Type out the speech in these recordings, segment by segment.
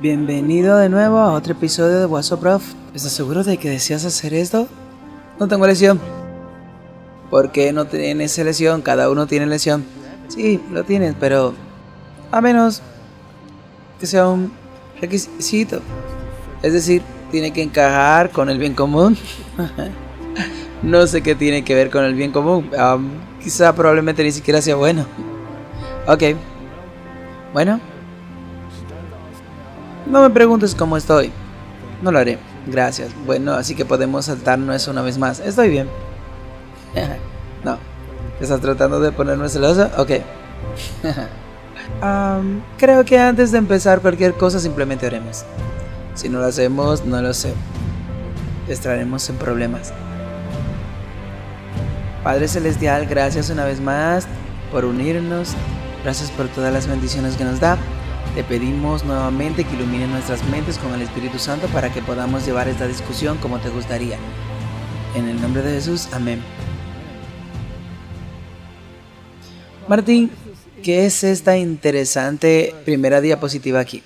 Bienvenido de nuevo a otro episodio de What's Up, Prof. ¿Estás seguro de que deseas hacer esto? No tengo lesión. ¿Por qué no tienes lesión? Cada uno tiene lesión. Sí, lo tienes, pero a menos que sea un requisito. Es decir, tiene que encajar con el bien común. No sé qué tiene que ver con el bien común. Quizá probablemente ni siquiera sea bueno. Ok. Bueno. No me preguntes cómo estoy. No lo haré. Gracias. Bueno, así que podemos saltarnos eso una vez más. Estoy bien. No. ¿Estás tratando de ponerme celoso? Ok. Creo que antes de empezar cualquier cosa simplemente oremos. Si no lo hacemos, no lo sé. Estaremos en problemas. Padre Celestial, gracias una vez más por unirnos. Gracias por todas las bendiciones que nos da. Te pedimos nuevamente que ilumine nuestras mentes con el Espíritu Santo para que podamos llevar esta discusión como te gustaría. En el nombre de Jesús, amén. Martín, ¿qué es esta interesante primera diapositiva aquí?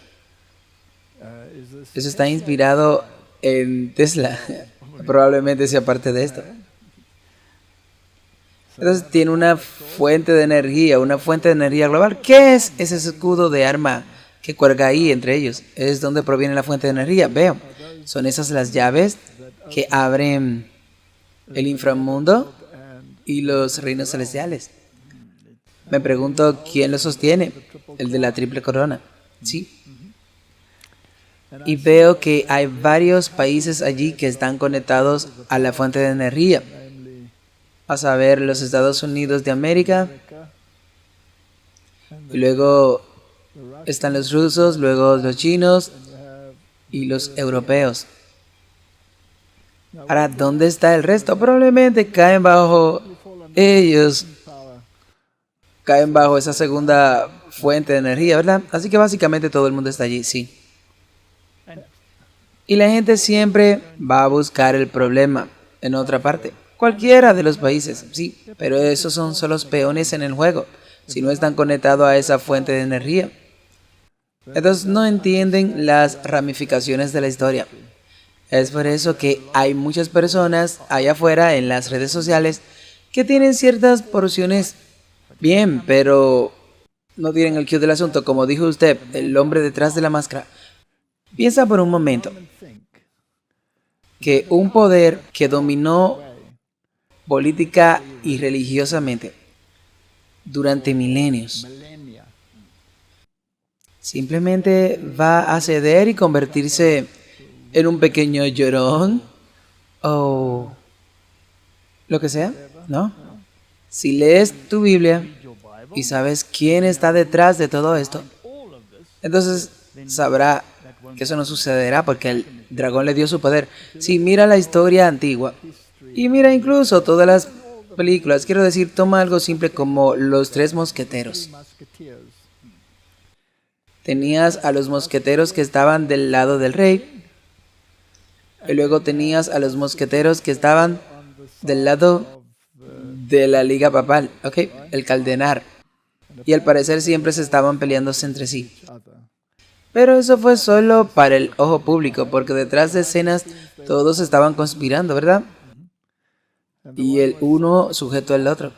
Eso está inspirado en Tesla. Probablemente sea parte de esto. Entonces tiene una fuente de energía global. ¿Qué es ese escudo de arma que cuelga ahí entre ellos? Es donde proviene la fuente de energía. Veo, son esas las llaves que abren el inframundo y los reinos celestiales. Me pregunto quién lo sostiene. El de la triple corona. Sí. Y veo que hay varios países allí que están conectados a la fuente de energía. A saber, los Estados Unidos de América. Y luego están los rusos, luego los chinos y los europeos. Ahora, ¿dónde está el resto? Probablemente caen bajo ellos. Caen bajo esa segunda fuente de energía, ¿verdad? Así que básicamente todo el mundo está allí, sí. Y la gente siempre va a buscar el problema en otra parte. Cualquiera de los países, sí, pero esos son solo los peones en el juego, si no están conectados a esa fuente de energía. Entonces no entienden las ramificaciones de la historia. Es por eso que hay muchas personas allá afuera en las redes sociales que tienen ciertas porciones bien, pero no tienen el quid del asunto. Como dijo usted, el hombre detrás de la máscara. Piensa por un momento que un poder que dominó política y religiosamente durante milenios simplemente va a ceder y convertirse en un pequeño llorón o lo que sea, ¿no? Si lees tu Biblia y sabes quién está detrás de todo esto, entonces sabrá que eso no sucederá porque el dragón le dio su poder. Si mira la historia antigua y mira incluso todas las películas, quiero decir, toma algo simple como los tres mosqueteros. Tenías a los mosqueteros que estaban del lado del rey, y luego tenías a los mosqueteros que estaban del lado de la liga papal, ¿ok? El caldenar. Y al parecer siempre se estaban peleándose entre sí. Pero eso fue solo para el ojo público, porque detrás de escenas todos estaban conspirando, ¿verdad? Y el uno sujeto al otro.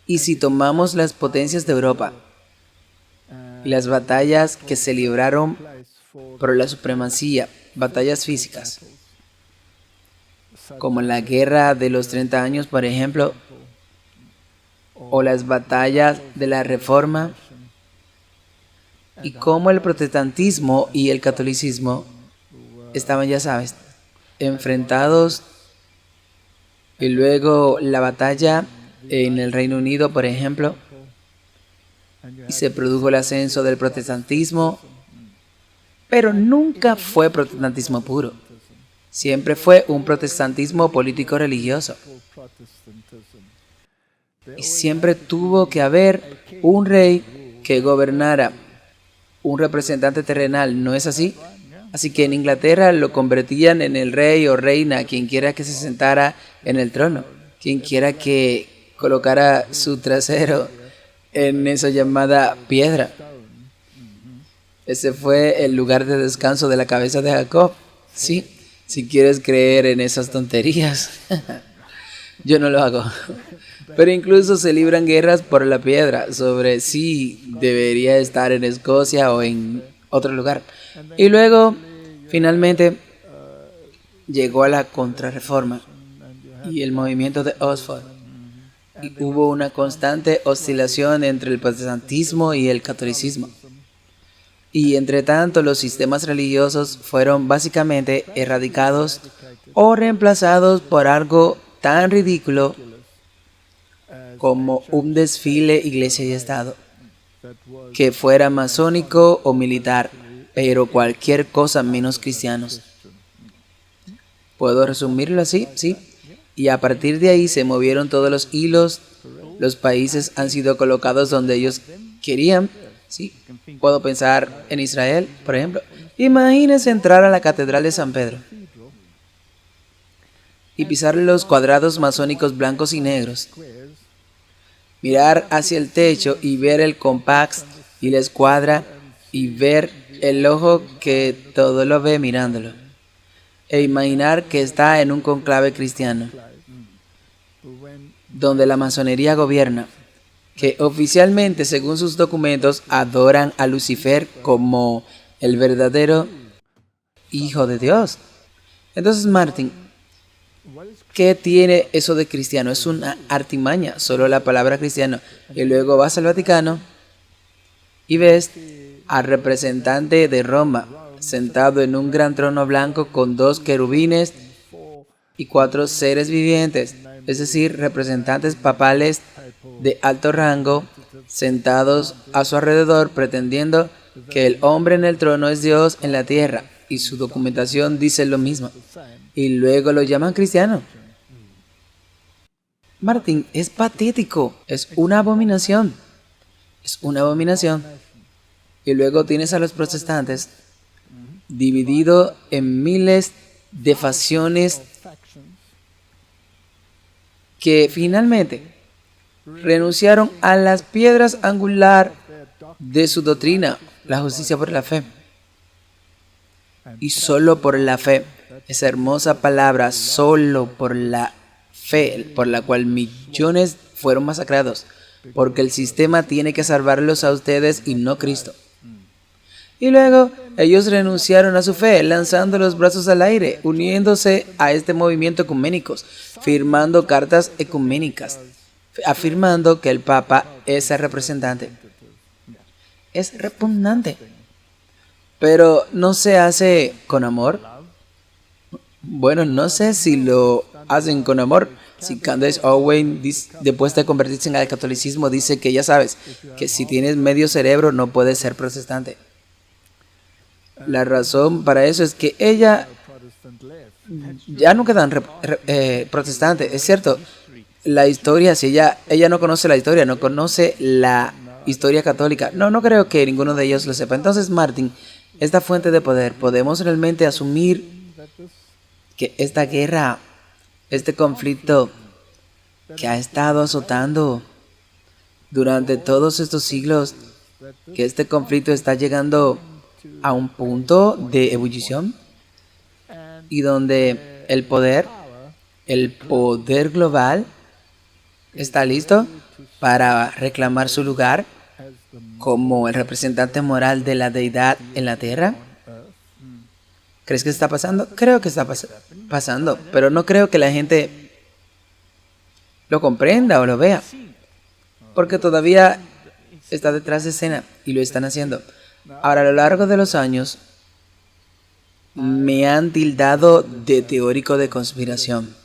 Y si tomamos las potencias de Europa y las batallas que se libraron por la supremacía, batallas físicas, como la guerra de los 30 años, por ejemplo, o las batallas de la Reforma, y cómo el protestantismo y el catolicismo estaban, ya sabes, enfrentados. Y luego la batalla en el Reino Unido, por ejemplo, y se produjo el ascenso del protestantismo, pero nunca fue protestantismo puro. Siempre fue un protestantismo político-religioso. Y siempre tuvo que haber un rey que gobernara, un representante terrenal, ¿no es así? Así que en Inglaterra lo convertían en el rey o reina, quien quiera que se sentara en el trono, quien quiera que colocara su trasero en esa llamada piedra. Ese fue el lugar de descanso de la cabeza de Jacob. Sí, si quieres creer en esas tonterías. Yo no lo hago. Pero incluso se libran guerras por la piedra sobre si debería estar en Escocia o en otro lugar. Y luego, finalmente, llegó a la Contrarreforma y el movimiento de Oxford. Y hubo una constante oscilación entre el protestantismo y el catolicismo. Y entre tanto, los sistemas religiosos fueron básicamente erradicados o reemplazados por algo tan ridículo como un desfile iglesia y estado, que fuera masónico o militar, pero cualquier cosa menos cristianos. ¿Puedo resumirlo así? Sí. Y a partir de ahí se movieron todos los hilos, los países han sido colocados donde ellos querían. Sí. Puedo pensar en Israel, por ejemplo. Imagínense entrar a la Catedral de San Pedro y pisar los cuadrados masónicos blancos y negros. Mirar hacia el techo y ver el compás y la escuadra y ver el ojo que todo lo ve mirándolo. E imaginar que está en un conclave cristiano, donde la masonería gobierna, que oficialmente, según sus documentos, adoran a Lucifer como el verdadero Hijo de Dios. Entonces, Martin, ¿qué tiene eso de cristiano? Es una artimaña, solo la palabra cristiano. Y luego vas al Vaticano y ves al representante de Roma sentado en un gran trono blanco con 2 querubines y 4 seres vivientes, es decir, representantes papales de alto rango, sentados a su alrededor pretendiendo que el hombre en el trono es Dios en la tierra, y su documentación dice lo mismo, y luego lo llaman cristiano. Martín, es patético, es una abominación, es una abominación. Y luego tienes a los protestantes dividido en miles de facciones que finalmente renunciaron a las piedras angular de su doctrina, la justicia por la fe. Y solo por la fe, esa hermosa palabra, solo por la fe, por la cual millones fueron masacrados, porque el sistema tiene que salvarlos a ustedes y no Cristo. Y luego ellos renunciaron a su fe, lanzando los brazos al aire, uniéndose a este movimiento ecuménicos, firmando cartas ecuménicas, afirmando que el Papa es el representante. Es repugnante. Pero ¿no se hace con amor? Bueno, no sé si lo hacen con amor. Si Candace Owen, después de convertirse en el catolicismo, dice que ya sabes, que si tienes medio cerebro no puedes ser protestante. La razón para eso es que ella ya no quedan protestantes, es cierto. La historia, si ella no conoce la historia, no conoce la historia católica. No creo que ninguno de ellos lo sepa. Entonces, Martin, esta fuente de poder, ¿podemos realmente asumir que esta guerra, este conflicto que ha estado azotando durante todos estos siglos, que este conflicto está llegando a un punto de ebullición y donde el poder global está listo para reclamar su lugar como el representante moral de la deidad en la tierra? ¿Crees que está pasando? Creo que está pasando, pero no creo que la gente lo comprenda o lo vea, porque todavía está detrás de escena y lo están haciendo. Ahora, a lo largo de los años, me han tildado de teórico de conspiración.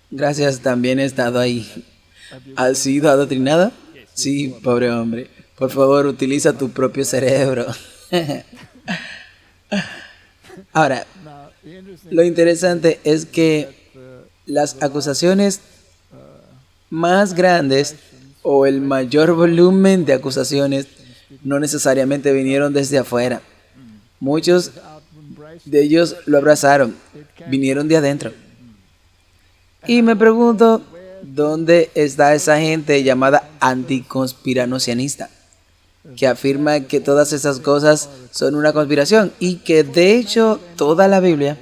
Gracias, también he estado ahí. ¿Has sido adoctrinado? Sí, pobre hombre. Por favor, utiliza tu propio cerebro. Ahora, lo interesante es que las acusaciones más grandes o el mayor volumen de acusaciones no necesariamente vinieron desde afuera. Muchos de ellos lo abrazaron, vinieron de adentro. Y me pregunto, ¿dónde está esa gente llamada anticonspiranocionista? que afirma que todas esas cosas son una conspiración y que de hecho toda la Biblia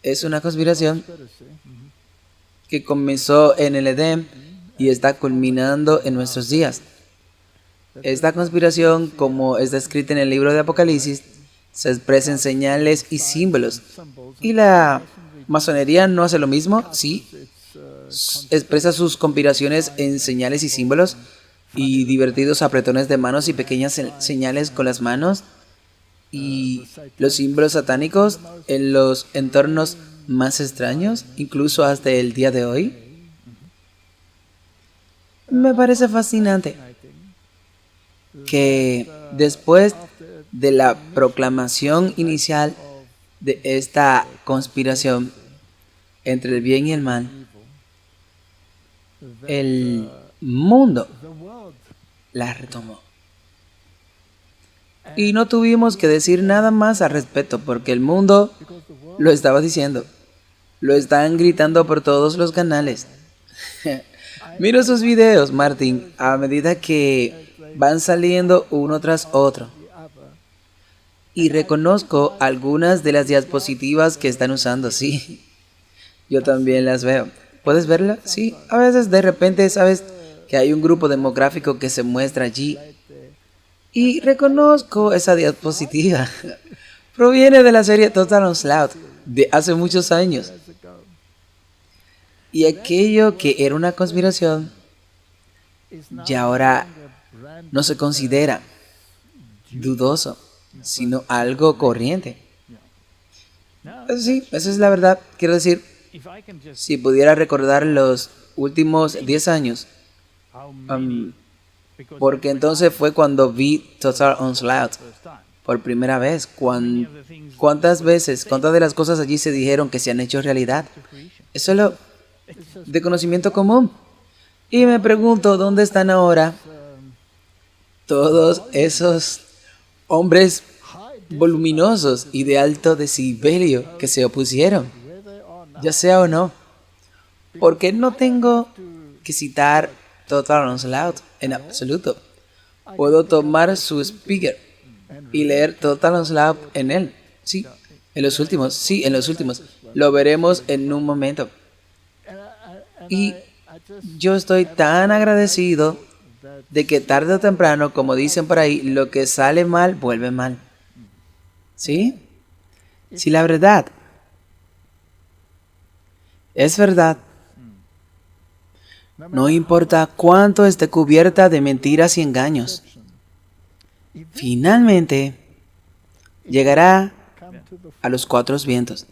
es una conspiración que comenzó en el Edén y está culminando en nuestros días. Esta conspiración, como está escrita en el libro de Apocalipsis, se expresa en señales y símbolos. ¿Y la masonería no hace lo mismo? Sí. Expresa sus conspiraciones en señales y símbolos y divertidos apretones de manos y pequeñas señales con las manos y los símbolos satánicos en los entornos más extraños, incluso hasta el día de hoy. Me parece fascinante que después de la proclamación inicial de esta conspiración entre el bien y el mal, el mundo la retomó. Y no tuvimos que decir nada más al respecto, porque el mundo lo estaba diciendo. Lo están gritando por todos los canales. Miro sus videos, Martín, a medida que van saliendo uno tras otro. Y reconozco algunas de las diapositivas que están usando, sí. Yo también las veo. ¿Puedes verla? Sí. A veces de repente sabes que hay un grupo demográfico que se muestra allí. Y reconozco esa diapositiva. Proviene de la serie Total Onslaught de hace muchos años. Y aquello que era una conspiración, ya ahora no se considera dudoso, sino algo corriente. Sí, esa es la verdad. Quiero decir, si pudiera recordar los últimos 10 años, porque entonces fue cuando vi Total Onslaught por primera vez. ¿Cuántas veces, cuántas de las cosas allí se dijeron que se han hecho realidad? Eso es lo de conocimiento común. Y me pregunto, ¿dónde están ahora todos esos hombres voluminosos y de alto decibelio que se opusieron? Ya sea o no. Porque no tengo que citar Total Onslaught en absoluto. Puedo tomar su speaker y leer Total Onslaught en él. Sí, en los últimos. Sí, en los últimos. Lo veremos en un momento. Y yo estoy tan agradecido de que tarde o temprano, como dicen por ahí, lo que sale mal, vuelve mal. ¿Sí? Si la verdad es verdad, no importa cuánto esté cubierta de mentiras y engaños, finalmente llegará a los cuatro vientos.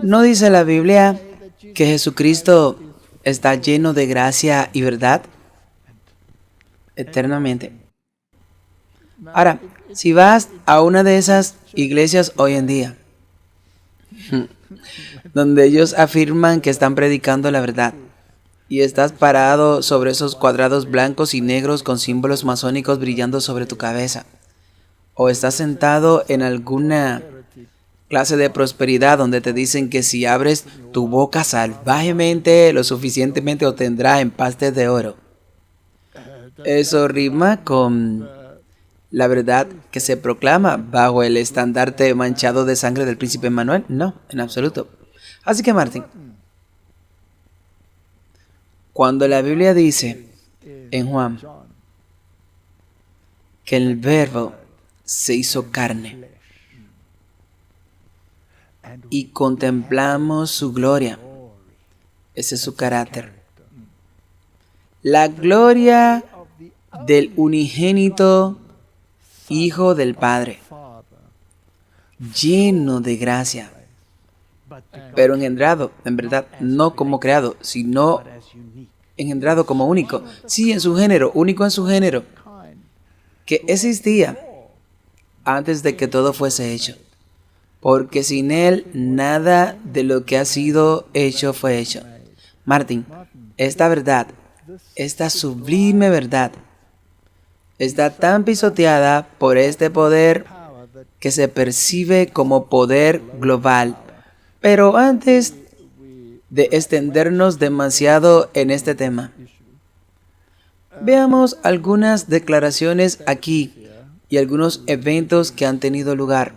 ¿No dice la Biblia que Jesucristo está lleno de gracia y verdad? Eternamente. Ahora, si vas a una de esas iglesias hoy en día, donde ellos afirman que están predicando la verdad, y estás parado sobre esos cuadrados blancos y negros con símbolos masónicos brillando sobre tu cabeza, o estás sentado en alguna clase de prosperidad donde te dicen que si abres tu boca salvajemente lo suficientemente obtendrás empastes de oro. Eso rima con la verdad que se proclama bajo el estandarte manchado de sangre del príncipe Manuel. No, en absoluto. Así que Martín, cuando la Biblia dice en Juan que el Verbo se hizo carne y contemplamos su gloria, ese es su carácter. La gloria del unigénito Hijo del Padre, lleno de gracia, pero engendrado, en verdad, no como creado, sino engendrado como único. Sí, en su género, único en su género, que existía antes de que todo fuese hecho. Porque sin Él, nada de lo que ha sido hecho fue hecho. Martín, esta verdad, esta sublime verdad, está tan pisoteada por este poder que se percibe como poder global. Pero antes de extendernos demasiado en este tema, Veamos algunas declaraciones aquí y algunos eventos que han tenido lugar,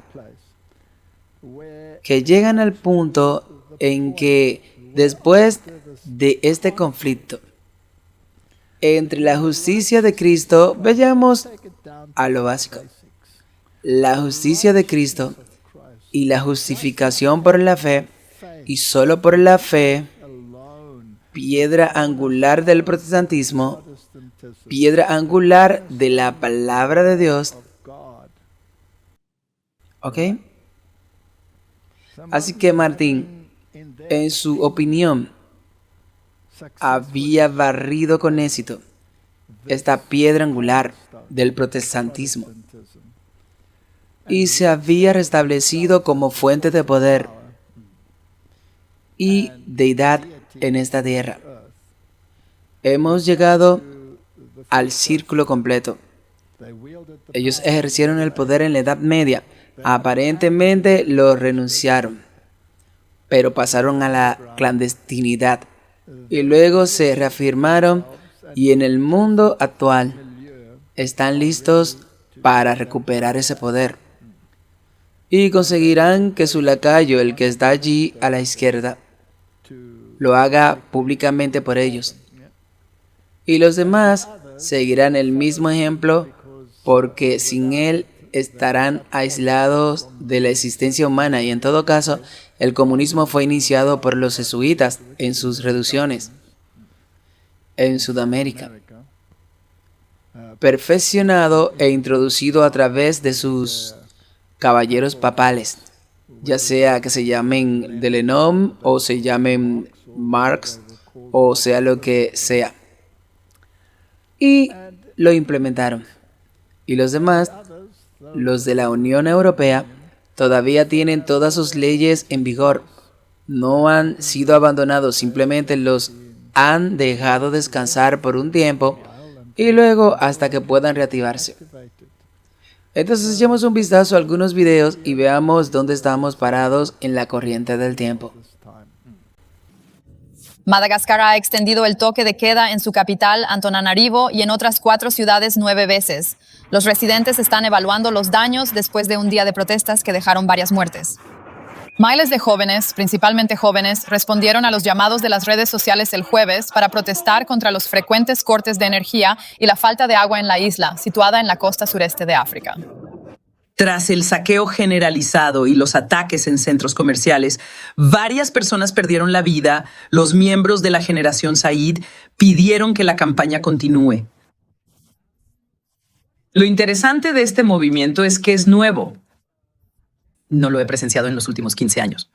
que llegan al punto en que después de este conflicto entre la justicia de Cristo, vayamos a lo básico. La justicia de Cristo y la justificación por la fe, y solo por la fe, piedra angular del protestantismo, piedra angular de la palabra de Dios. ¿Ok? Así que Martín, en su opinión, había barrido con éxito esta piedra angular del protestantismo y se había restablecido como fuente de poder y deidad en esta tierra. Hemos llegado al círculo completo. Ellos ejercieron el poder en la Edad Media. Aparentemente lo renunciaron, pero pasaron a la clandestinidad y luego se reafirmaron, y en el mundo actual están listos para recuperar ese poder y conseguirán que su lacayo, el que está allí a la izquierda, lo haga públicamente por ellos. Y los demás seguirán el mismo ejemplo, porque sin él estarán aislados de la existencia humana, y en todo caso, el comunismo fue iniciado por los jesuitas en sus reducciones en Sudamérica, perfeccionado e introducido a través de sus caballeros papales, ya sea que se llamen Delenom o se llamen Marx o sea lo que sea, y lo implementaron. Y los demás, los de la Unión Europea, todavía tienen todas sus leyes en vigor. No han sido abandonados, simplemente los han dejado descansar por un tiempo y luego hasta que puedan reactivarse. Entonces echemos un vistazo a algunos videos y veamos dónde estamos parados en la corriente del tiempo. Madagascar ha extendido el toque de queda en su capital, Antananarivo, y en otras 4 ciudades 9 veces. Los residentes están evaluando los daños después de un día de protestas que dejaron varias muertes. Miles de jóvenes, principalmente jóvenes, respondieron a los llamados de las redes sociales el jueves para protestar contra los frecuentes cortes de energía y la falta de agua en la isla, situada en la costa sureste de África. Tras el saqueo generalizado y los ataques en centros comerciales, varias personas perdieron la vida. Los miembros de la generación Said pidieron que la campaña continúe. Lo interesante de este movimiento es que es nuevo. No lo he presenciado en los últimos 15 años.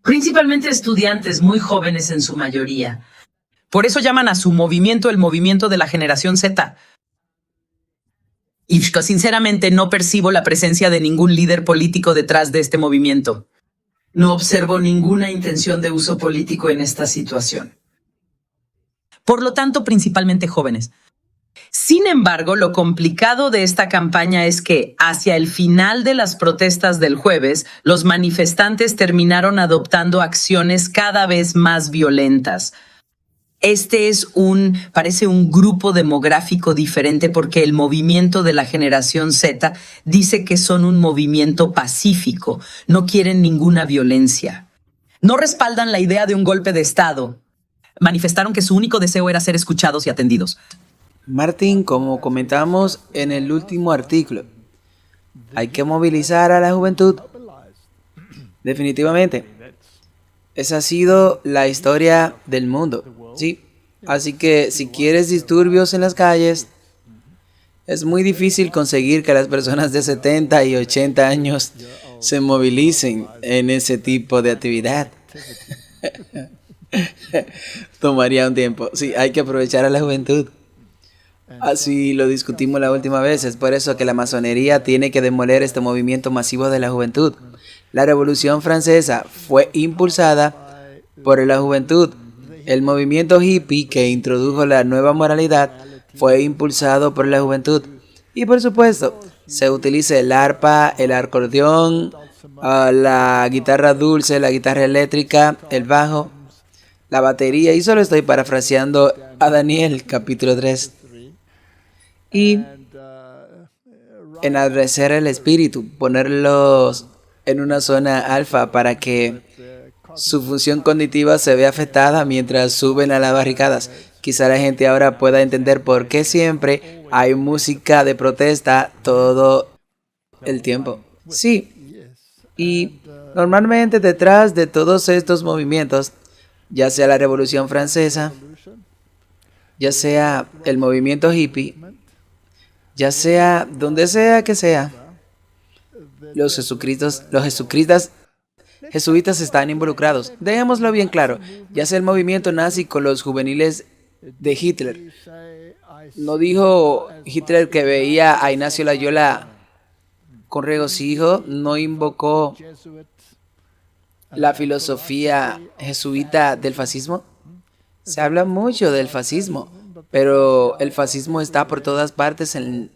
Principalmente estudiantes muy jóvenes en su mayoría. Por eso llaman a su movimiento el movimiento de la generación Z. Y sinceramente no percibo la presencia de ningún líder político detrás de este movimiento. No observo ninguna intención de uso político en esta situación. Por lo tanto, principalmente jóvenes. Sin embargo, lo complicado de esta campaña es que, hacia el final de las protestas del jueves, los manifestantes terminaron adoptando acciones cada vez más violentas. Este parece un grupo demográfico diferente porque el movimiento de la generación Z dice que son un movimiento pacífico, no quieren ninguna violencia. No respaldan la idea de un golpe de Estado. Manifestaron que su único deseo era ser escuchados y atendidos. Martín, como comentamos en el último artículo, hay que movilizar a la juventud. Definitivamente. Esa ha sido la historia del mundo, ¿sí? Así que si quieres disturbios en las calles, es muy difícil conseguir que las personas de 70 y 80 años se movilicen en ese tipo de actividad. Tomaría un tiempo. Sí, hay que aprovechar a la juventud. Así lo discutimos la última vez. Es por eso que la masonería tiene que demoler este movimiento masivo de la juventud. La Revolución Francesa fue impulsada por la juventud. El movimiento hippie que introdujo la nueva moralidad fue impulsado por la juventud. Y por supuesto, se utiliza el arpa, el acordeón, la guitarra dulce, la guitarra eléctrica, el bajo. la batería, y solo estoy parafraseando a Daniel capítulo 3. Y enardecer el espíritu, ponerlos en una zona alfa para que su función cognitiva se vea afectada mientras suben a las barricadas. Quizá la gente ahora pueda entender por qué siempre hay música de protesta todo el tiempo. Sí, y normalmente detrás de todos estos movimientos, ya sea la Revolución Francesa, ya sea el movimiento hippie, ya sea donde sea que sea, los jesuitas están involucrados. Dejémoslo bien claro, ya sea el movimiento nazi con los juveniles de Hitler. No dijo Hitler que veía a Ignacio Loyola con regocijo, no invocó la filosofía jesuita del fascismo. Se habla mucho del fascismo, pero el fascismo está por todas partes en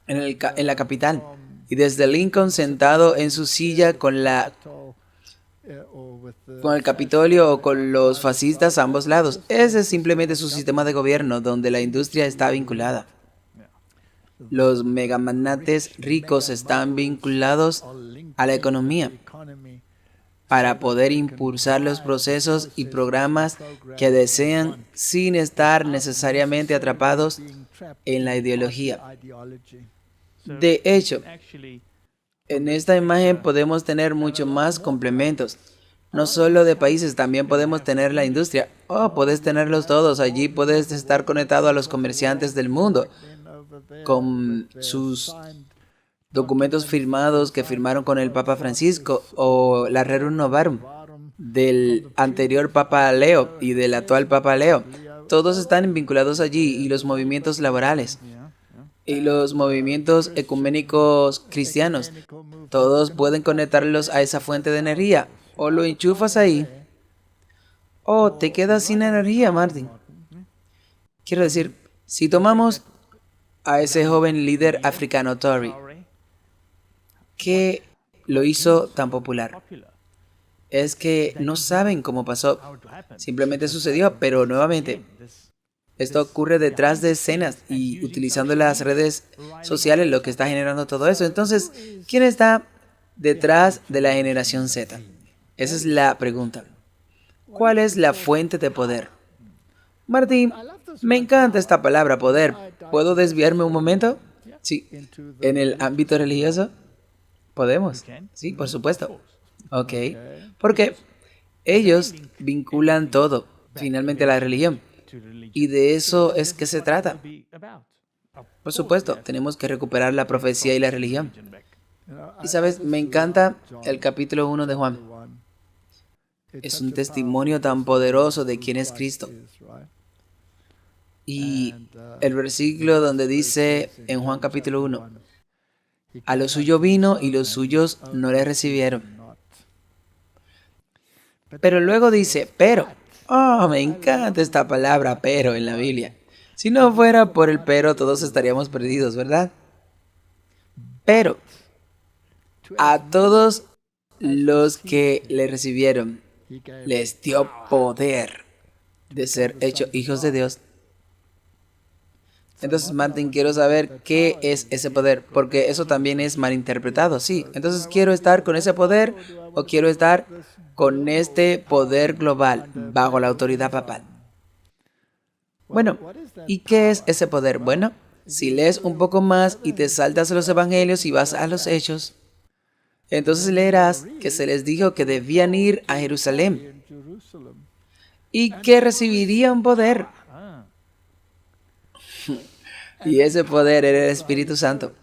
la capital. Y desde Lincoln sentado en su silla con el Capitolio o con los fascistas a ambos lados. Ese es simplemente su sistema de gobierno donde la industria está vinculada. Los megamagnates ricos están vinculados a la economía para poder impulsar los procesos y programas que desean sin estar necesariamente atrapados en la ideología. De hecho, en esta imagen podemos tener mucho más complementos. No solo de países, también podemos tener la industria. Puedes tenerlos todos. Allí puedes estar conectado a los comerciantes del mundo con sus documentos firmados que firmaron con el Papa Francisco o la Rerum Novarum del anterior Papa Leo y del actual Papa Leo. Todos están vinculados allí, y los movimientos laborales y los movimientos ecuménicos cristianos. Todos pueden conectarlos a esa fuente de energía. O lo enchufas ahí, o te quedas sin energía, Martin. Quiero decir, si tomamos a ese joven líder africano Tory, ¿qué lo hizo tan popular? Es que no saben cómo pasó. Simplemente sucedió, pero nuevamente, esto ocurre detrás de escenas y utilizando las redes sociales, lo que está generando todo eso. Entonces, ¿quién está detrás de la generación Z? Esa es la pregunta. ¿Cuál es la fuente de poder? Martín, me encanta esta palabra, poder. ¿Puedo desviarme un momento? Sí. ¿En el ámbito religioso? ¿Podemos? Sí, por supuesto. Ok. Porque ellos vinculan todo, finalmente, a la religión. Y de eso es que se trata. Por supuesto, tenemos que recuperar la profecía y la religión. Y sabes, me encanta el capítulo 1 de Juan. Es un testimonio tan poderoso de quién es Cristo. Y el versículo donde dice en Juan capítulo 1, a lo suyo vino y los suyos no le recibieron. Pero luego dice, pero. Me encanta esta palabra pero en la Biblia. Si no fuera por el pero, todos estaríamos perdidos, ¿verdad? Pero a todos los que le recibieron, les dio poder de ser hechos hijos de Dios. Entonces, Martín, quiero saber qué es ese poder, porque eso también es malinterpretado, sí. Entonces, ¿quiero estar con ese poder o quiero estar con este poder global bajo la autoridad papal? Bueno, ¿y qué es ese poder? Bueno, si lees un poco más y te saltas los evangelios y vas a los hechos, entonces leerás que se les dijo que debían ir a Jerusalén y que recibirían poder. Y ese poder era el Espíritu Santo.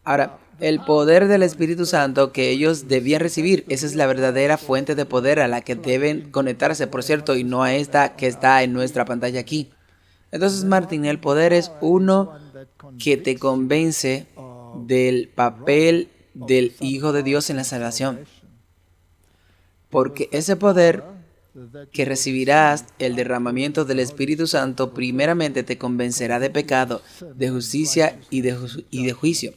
Ahora, el poder del Espíritu Santo que ellos debían recibir, esa es la verdadera fuente de poder a la que deben conectarse, por cierto, y no a esta que está en nuestra pantalla aquí. Entonces, Martín, el poder es uno que te convence del papel del Hijo de Dios en la salvación. Porque ese poder que recibirás, el derramamiento del Espíritu Santo, primeramente te convencerá de pecado, de justicia y de juicio.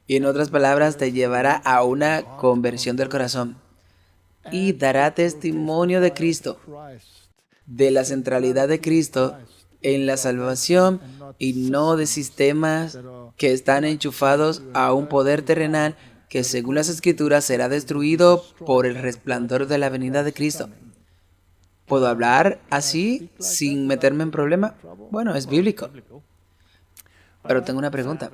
Y en otras palabras, te llevará a una conversión del corazón. y dará testimonio de Cristo, de la centralidad de Cristo en la salvación y no de sistemas que están enchufados a un poder terrenal que según las Escrituras será destruido por el resplandor de la venida de Cristo. ¿Puedo hablar así sin meterme en problema? Bueno, es bíblico. Pero tengo una pregunta.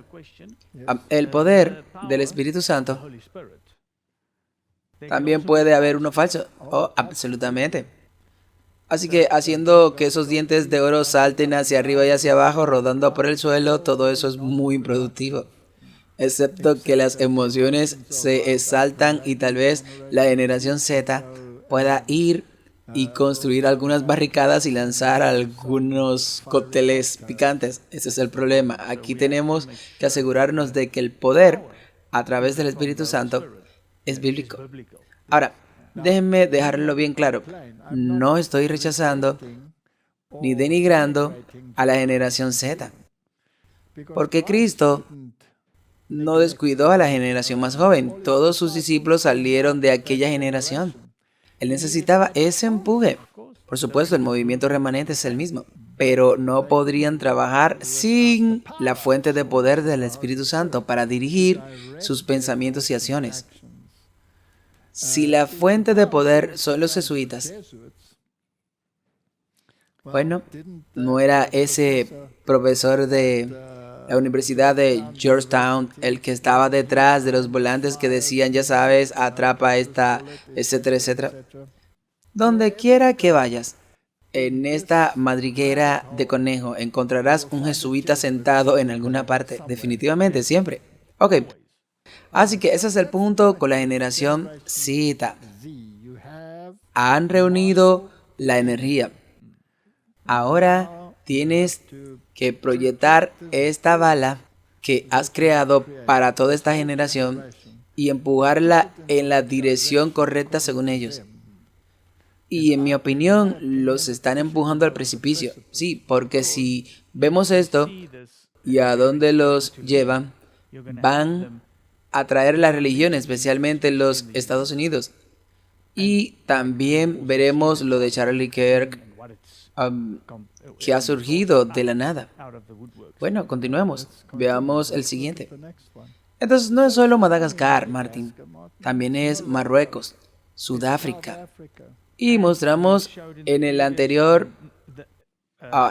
¿El poder del Espíritu Santo también puede haber uno falso? Oh, absolutamente. Así que haciendo que esos dientes de oro salten hacia arriba y hacia abajo, rodando por el suelo, todo eso es muy improductivo. Excepto que las emociones se exaltan y tal vez la generación Z pueda ir y construir algunas barricadas y lanzar algunos cócteles picantes. Ese es el problema. Aquí tenemos que asegurarnos de que el poder a través del Espíritu Santo es bíblico. Ahora, déjenme dejarlo bien claro. No estoy rechazando ni denigrando a la generación Z, porque Cristo no descuidó a la generación más joven. Todos sus discípulos salieron de aquella generación. Él necesitaba ese empuje. Por supuesto, el movimiento remanente es el mismo, pero no podrían trabajar sin la fuente de poder del Espíritu Santo para dirigir sus pensamientos y acciones. Si la fuente de poder son los jesuitas, bueno, no era ese profesor de la Universidad de Georgetown el que estaba detrás de los volantes que decían, ya sabes, atrapa esta, etcétera, etcétera. Donde quiera que vayas, en esta madriguera de conejo encontrarás un jesuita sentado en alguna parte, definitivamente, siempre. Ok, así que ese es el punto con la generación Z. Han reunido la energía. Ahora tienes que proyectar esta bala que has creado para toda esta generación y empujarla en la dirección correcta según ellos. Y en mi opinión, los están empujando al precipicio. Sí, porque si vemos esto y a dónde los llevan, van a traer la religión, especialmente en los Estados Unidos. Y también veremos lo de Charlie Kirk, que ha surgido de la nada. Bueno, continuemos. Veamos el siguiente. Entonces no es solo Madagascar, Martín. También es Marruecos, Sudáfrica. Y mostramos en el anterior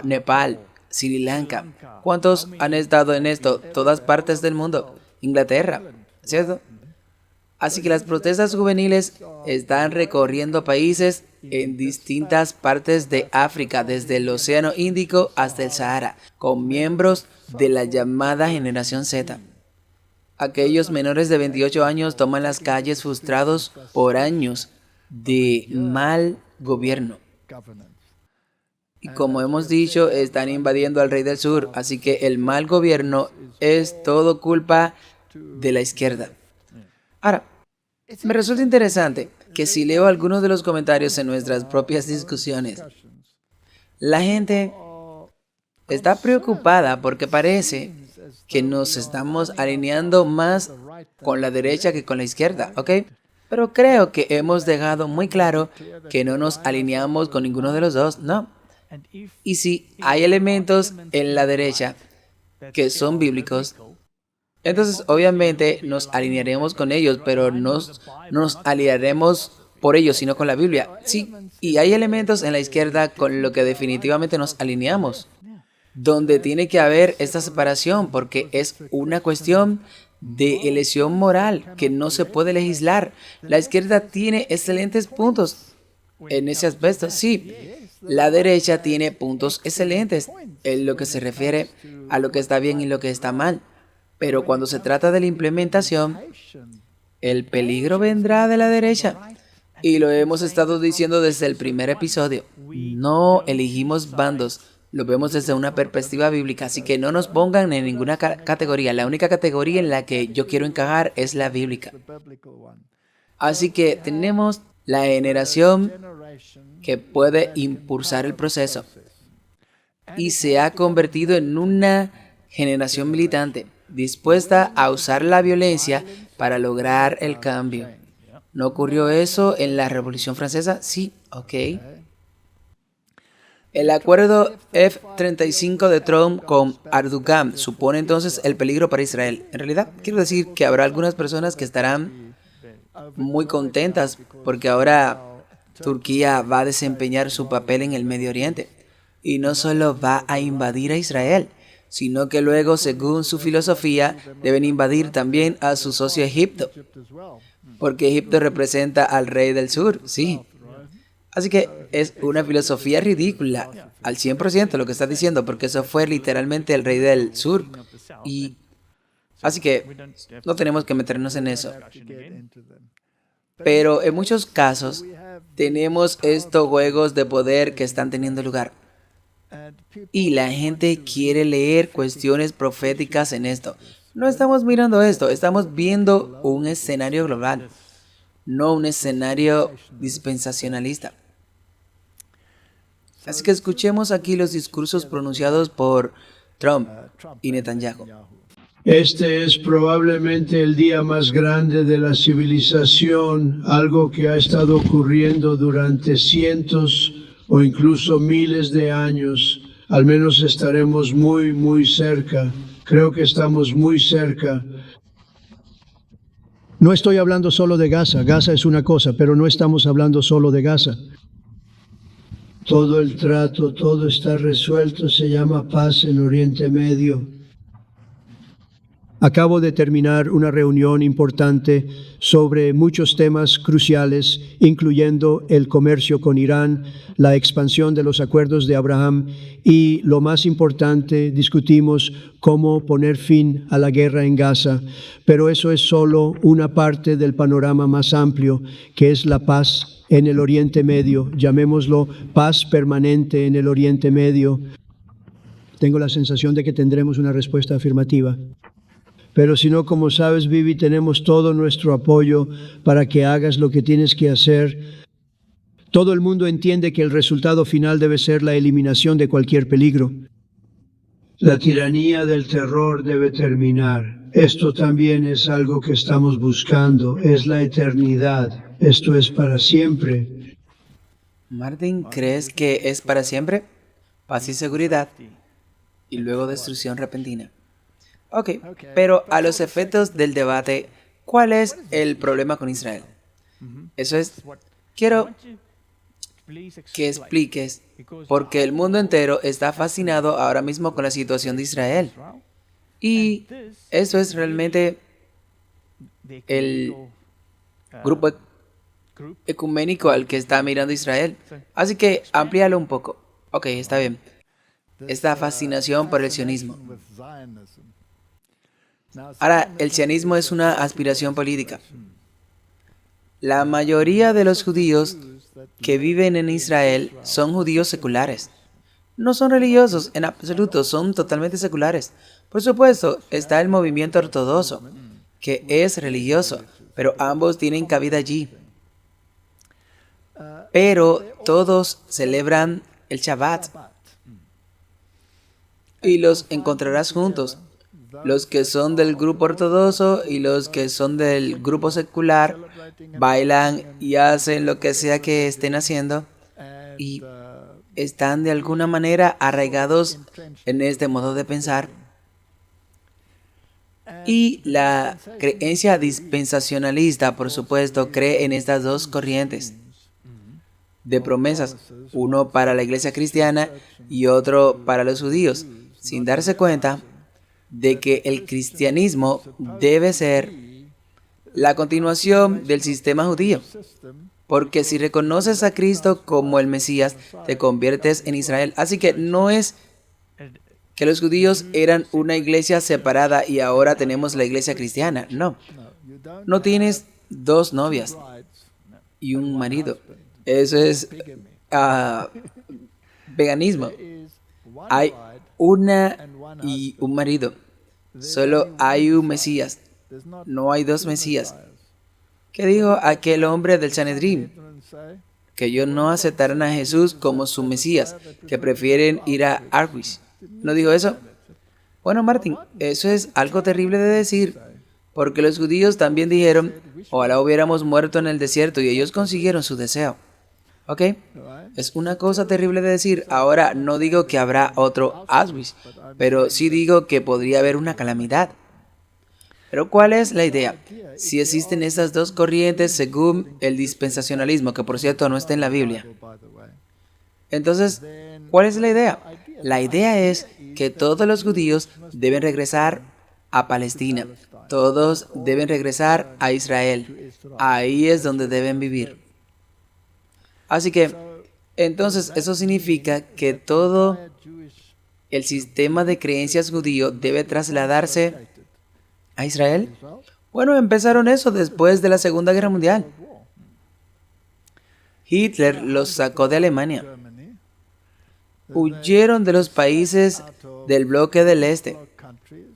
Nepal, Sri Lanka. ¿Cuántos han estado en esto? Todas partes del mundo. Inglaterra, ¿cierto? Así que las protestas juveniles están recorriendo países en distintas partes de África, desde el Océano Índico hasta el Sahara, con miembros de la llamada generación Z. Aquellos menores de 28 años toman las calles frustrados por años de mal gobierno. Y como hemos dicho, están invadiendo al Rey del Sur, así que el mal gobierno es todo culpa de la izquierda. Ahora, me resulta interesante que si leo algunos de los comentarios en nuestras propias discusiones, la gente está preocupada porque parece que nos estamos alineando más con la derecha que con la izquierda, ¿ok? Pero creo que hemos dejado muy claro que no nos alineamos con ninguno de los dos, no. Y si hay elementos en la derecha que son bíblicos, entonces obviamente nos alinearemos con ellos, pero no nos alinearemos por ellos, sino con la Biblia. Sí, y hay elementos en la izquierda con lo que definitivamente nos alineamos, donde tiene que haber esta separación, porque es una cuestión de elección moral que no se puede legislar. La izquierda tiene excelentes puntos en ese aspecto, sí. La derecha tiene puntos excelentes en lo que se refiere a lo que está bien y lo que está mal. Pero cuando se trata de la implementación, el peligro vendrá de la derecha. Y lo hemos estado diciendo desde el primer episodio. No elegimos bandos, lo vemos desde una perspectiva bíblica, así que no nos pongan en ninguna categoría. La única categoría en la que yo quiero encajar es la bíblica. Así que tenemos la generación que puede impulsar el proceso y se ha convertido en una generación militante, dispuesta a usar la violencia para lograr el cambio. ¿No ocurrió eso en la Revolución Francesa? Sí, ok. El acuerdo F-35 de Trump con Erdogan supone entonces el peligro para Israel. En realidad, quiero decir que habrá algunas personas que estarán muy contentas porque ahora Turquía va a desempeñar su papel en el Medio Oriente. Y no solo va a invadir a Israel, sino que luego, según su filosofía, deben invadir también a su socio Egipto. Porque Egipto representa al rey del sur, sí. Así que es una filosofía ridícula, al 100% lo que está diciendo, porque eso fue literalmente el rey del sur. Y así que no tenemos que meternos en eso. Pero en muchos casos tenemos estos juegos de poder que están teniendo lugar. Y la gente quiere leer cuestiones proféticas en esto. No estamos mirando esto, estamos viendo un escenario global, no un escenario dispensacionalista. Así que escuchemos aquí los discursos pronunciados por Trump y Netanyahu. Este es probablemente el día más grande de la civilización, algo que ha estado ocurriendo durante cientos o incluso miles de años. Al menos estaremos muy cerca. Creo que estamos muy cerca. No estoy hablando solo de Gaza. Gaza es una cosa, pero no estamos hablando solo de Gaza. Todo el trato, todo está resuelto, se llama paz en Oriente Medio. Acabo de terminar una reunión importante sobre muchos temas cruciales, incluyendo el comercio con Irán, la expansión de los acuerdos de Abraham y, lo más importante, discutimos cómo poner fin a la guerra en Gaza. Pero eso es solo una parte del panorama más amplio, que es la paz en el Oriente Medio, llamémoslo paz permanente en el Oriente Medio. Tengo la sensación de que tendremos una respuesta afirmativa. Pero si no, como sabes, Vivi, tenemos todo nuestro apoyo para que hagas lo que tienes que hacer. Todo el mundo entiende que el resultado final debe ser la eliminación de cualquier peligro. La tiranía del terror debe terminar. Esto también es algo que estamos buscando, es la eternidad. Esto es para siempre. Martin, ¿crees que es para siempre? Paz y seguridad, y luego destrucción repentina. Ok, pero a los efectos del debate, ¿cuál es el problema con Israel? Eso es, quiero que expliques, porque el mundo entero está fascinado ahora mismo con la situación de Israel. Y eso es realmente el grupo ecuménico al que está mirando Israel. Así que amplíalo un poco. Ok, está bien. Esta fascinación por el sionismo. Ahora, el sionismo es una aspiración política. La mayoría de los judíos que viven en Israel son judíos seculares. No son religiosos en absoluto, son totalmente seculares. Por supuesto, está el movimiento ortodoxo, que es religioso, pero ambos tienen cabida allí. Pero todos celebran el Shabbat. Y los encontrarás juntos. Los que son del grupo ortodoxo y los que son del grupo secular bailan y hacen lo que sea que estén haciendo y están de alguna manera arraigados en este modo de pensar. Y la creencia dispensacionalista, por supuesto, cree en estas dos corrientes de promesas, uno para la iglesia cristiana y otro para los judíos, sin darse cuenta de que el cristianismo debe ser la continuación del sistema judío. Porque si reconoces a Cristo como el Mesías, te conviertes en Israel. Así que no es que los judíos eran una iglesia separada y ahora tenemos la iglesia cristiana. No. No tienes dos novias y un marido. Eso es veganismo. Hay una y un marido. Solo hay un Mesías. No hay dos Mesías. ¿Qué dijo aquel hombre del Sanedrín? Que ellos no aceptaron a Jesús como su Mesías, que prefieren ir a Auschwitz. ¿No dijo eso? Bueno, Martín, eso es algo terrible de decir. Porque los judíos también dijeron, ojalá hubiéramos muerto en el desierto, y ellos consiguieron su deseo. ¿Ok? Es una cosa terrible de decir. Ahora, no digo que habrá otro Auschwitz, pero sí digo que podría haber una calamidad. Pero ¿cuál es la idea? Si existen estas dos corrientes según el dispensacionalismo, que por cierto no está en la Biblia, entonces, ¿cuál es la idea? La idea es que todos los judíos deben regresar a Palestina. Todos deben regresar a Israel. Ahí es donde deben vivir. Así que, entonces, eso significa que todo el sistema de creencias judío debe trasladarse a Israel. Bueno, empezaron eso después de la Segunda Guerra Mundial. Hitler los sacó de Alemania. Huyeron de los países del bloque del este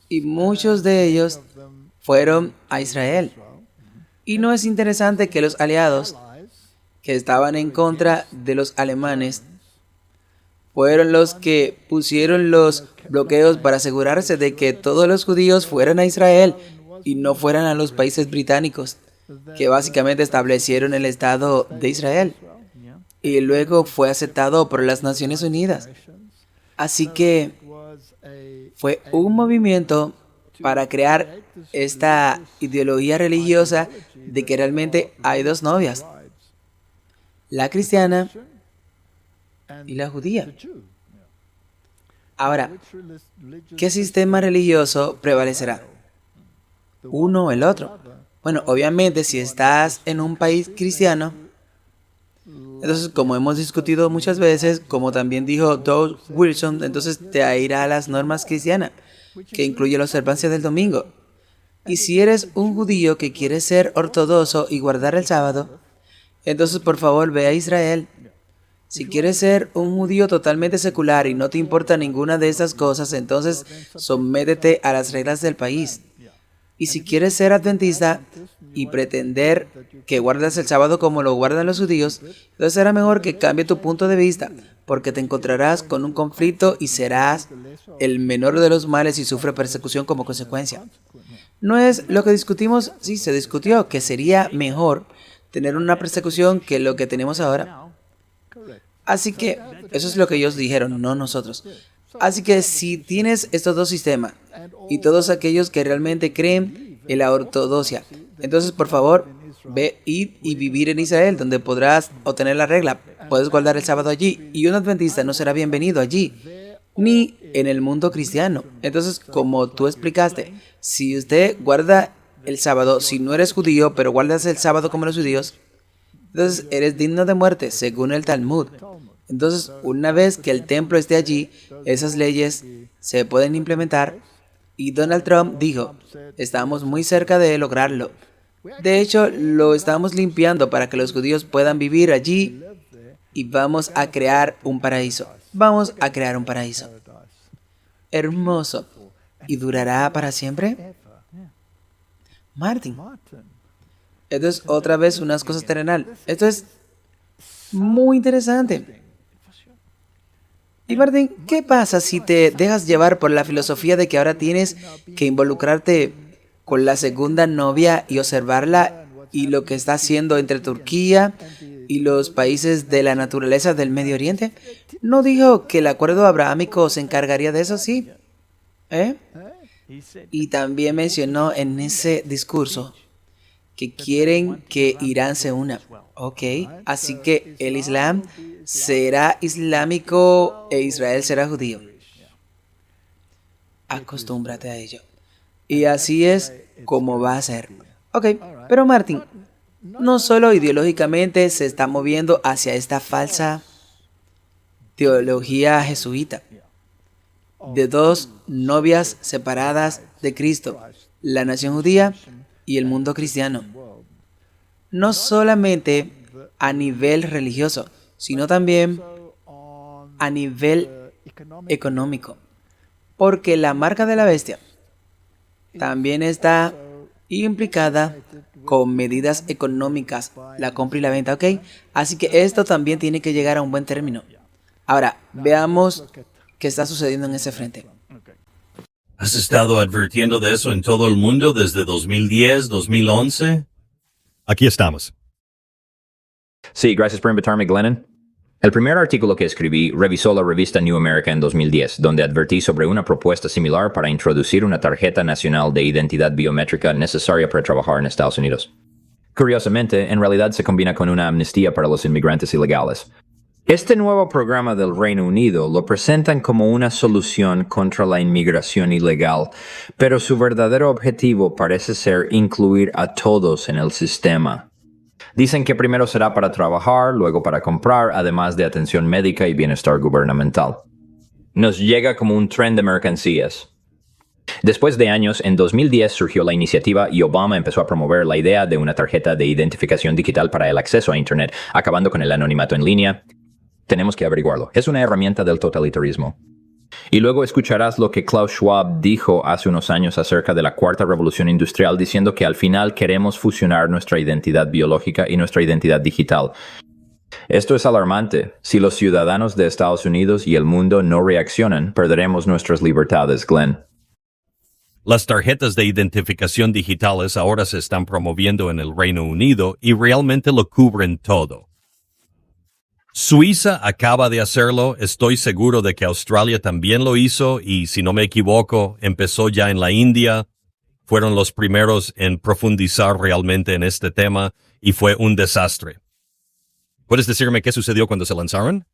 y muchos de ellos fueron a Israel. Y no es interesante que los aliados que estaban en contra de los alemanes fueron los que pusieron los bloqueos para asegurarse de que todos los judíos fueran a Israel y no fueran a los países británicos, que básicamente establecieron el Estado de Israel. Y luego fue aceptado por las Naciones Unidas. Así que fue un movimiento para crear esta ideología religiosa de que realmente hay dos novias, la cristiana y la judía. Ahora, ¿qué sistema religioso prevalecerá? ¿Uno o el otro? Bueno, obviamente si estás en un país cristiano, entonces, como hemos discutido muchas veces, como también dijo Doug Wilson, entonces te irá a las normas cristianas, que incluye la observancia del domingo. Y si eres un judío que quiere ser ortodoxo y guardar el sábado, entonces por favor ve a Israel. Si quieres ser un judío totalmente secular y no te importa ninguna de esas cosas, entonces sométete a las reglas del país. Y si quieres ser adventista y pretender que guardas el sábado como lo guardan los judíos, entonces será mejor que cambie tu punto de vista, porque te encontrarás con un conflicto y serás el menor de los males y sufre persecución como consecuencia. No es lo que discutimos, sí, se discutió que sería mejor tener una persecución que lo que tenemos ahora. Así que eso es lo que ellos dijeron, no nosotros. Así que si tienes estos dos sistemas y todos aquellos que realmente creen en la ortodoxia, entonces por favor ve y vivir en Israel, donde podrás obtener la regla. Puedes guardar el sábado allí y un adventista no será bienvenido allí, ni en el mundo cristiano. Entonces, como tú explicaste, si usted guarda el sábado, si no eres judío, pero guardas el sábado como los judíos, entonces eres digno de muerte, según el Talmud. Entonces, una vez que el templo esté allí, esas leyes se pueden implementar. Y Donald Trump dijo, estamos muy cerca de lograrlo. De hecho, lo estamos limpiando para que los judíos puedan vivir allí y vamos a crear un paraíso. Vamos a crear un paraíso. Hermoso. ¿Y durará para siempre? Martin. Esto es otra vez unas cosas terrenal. Esto es muy interesante. Y Martín, ¿qué pasa si te dejas llevar por la filosofía de que ahora tienes que involucrarte con la segunda novia y observarla y lo que está haciendo entre Turquía y los países de la naturaleza del Medio Oriente? ¿No dijo que el acuerdo abrahámico se encargaría de eso? Sí. Y también mencionó en ese discurso que quieren que Irán se una. Ok, así que el Islam será islámico e Israel será judío. Acostúmbrate a ello. Y así es como va a ser. Ok, pero Martín, no solo ideológicamente se está moviendo hacia esta falsa teología jesuita de dos novias separadas de Cristo, la nación judía y el mundo cristiano. No solamente a nivel religioso, sino también a nivel económico. Porque la marca de la bestia también está implicada con medidas económicas, la compra y la venta, ¿ok? Así que esto también tiene que llegar a un buen término. Ahora, veamos qué está sucediendo en ese frente. ¿Has estado advirtiendo de eso en todo el mundo desde 2010, 2011? Aquí estamos. Sí, gracias por invitarme, Glennon. El primer artículo que escribí revisó la revista New America en 2010, donde advertí sobre una propuesta similar para introducir una tarjeta nacional de identidad biométrica necesaria para trabajar en Estados Unidos. Curiosamente, en realidad se combina con una amnistía para los inmigrantes ilegales. Este nuevo programa del Reino Unido lo presentan como una solución contra la inmigración ilegal, pero su verdadero objetivo parece ser incluir a todos en el sistema. Dicen que primero será para trabajar, luego para comprar, además de atención médica y bienestar gubernamental. Nos llega como un tren de mercancías. Después de años, en 2010 surgió la iniciativa y Obama empezó a promover la idea de una tarjeta de identificación digital para el acceso a Internet, acabando con el anonimato en línea. Tenemos que averiguarlo. Es una herramienta del totalitarismo. Y luego escucharás lo que Klaus Schwab dijo hace unos años acerca de la cuarta revolución industrial, diciendo que al final queremos fusionar nuestra identidad biológica y nuestra identidad digital. Esto es alarmante. Si los ciudadanos de Estados Unidos y el mundo no reaccionan, perderemos nuestras libertades, Glenn. Las tarjetas de identificación digitales ahora se están promoviendo en el Reino Unido y realmente lo cubren todo. Suiza acaba de hacerlo, estoy seguro de que Australia también lo hizo y, si no me equivoco, empezó ya en la India. Fueron los primeros en profundizar realmente en este tema y fue un desastre. ¿Puedes decirme qué sucedió cuando se lanzaron?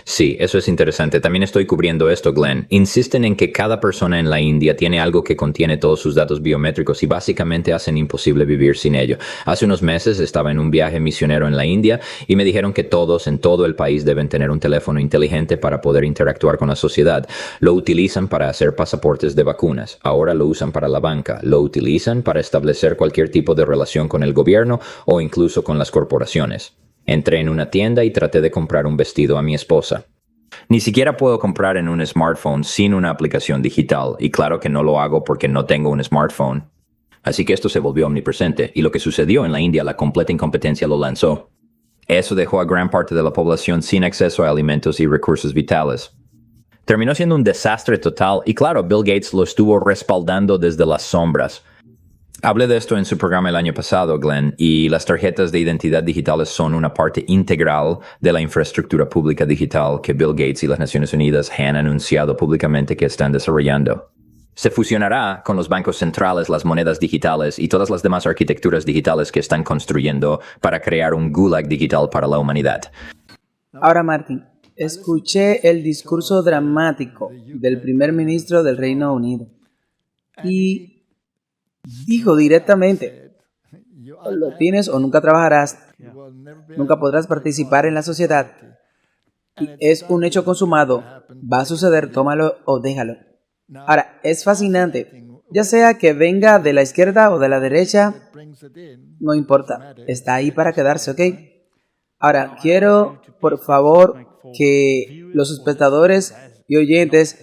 Sí, eso es interesante. También estoy cubriendo esto, Glenn. Insisten en que cada persona en la India tiene algo que contiene todos sus datos biométricos y básicamente hacen imposible vivir sin ello. Hace unos meses estaba en un viaje misionero en la India y me dijeron que todos en todo el país deben tener un teléfono inteligente para poder interactuar con la sociedad. Lo utilizan para hacer pasaportes de vacunas. Ahora lo usan para la banca. Lo utilizan para establecer cualquier tipo de relación con el gobierno o incluso con las corporaciones. Entré en una tienda y traté de comprar un vestido a mi esposa. Ni siquiera puedo comprar en un smartphone sin una aplicación digital, y claro que no lo hago porque no tengo un smartphone. Así que esto se volvió omnipresente, y lo que sucedió en la India, la completa incompetencia lo lanzó. Eso dejó a gran parte de la población sin acceso a alimentos y recursos vitales. Terminó siendo un desastre total, y claro, Bill Gates lo estuvo respaldando desde las sombras. Hablé de esto en su programa el año pasado, Glenn, y las tarjetas de identidad digitales son una parte integral de la infraestructura pública digital que Bill Gates y las Naciones Unidas han anunciado públicamente que están desarrollando. Se fusionará con los bancos centrales, las monedas digitales y todas las demás arquitecturas digitales que están construyendo para crear un gulag digital para la humanidad. Ahora, Martín, escuché el discurso dramático del primer ministro del Reino Unido y dijo directamente: lo tienes o nunca trabajarás, nunca podrás participar en la sociedad. Y es un hecho consumado, va a suceder, tómalo o déjalo. Ahora, es fascinante, ya sea que venga de la izquierda o de la derecha, no importa, está ahí para quedarse, ¿ok? Ahora, quiero, por favor, que los espectadores y oyentes,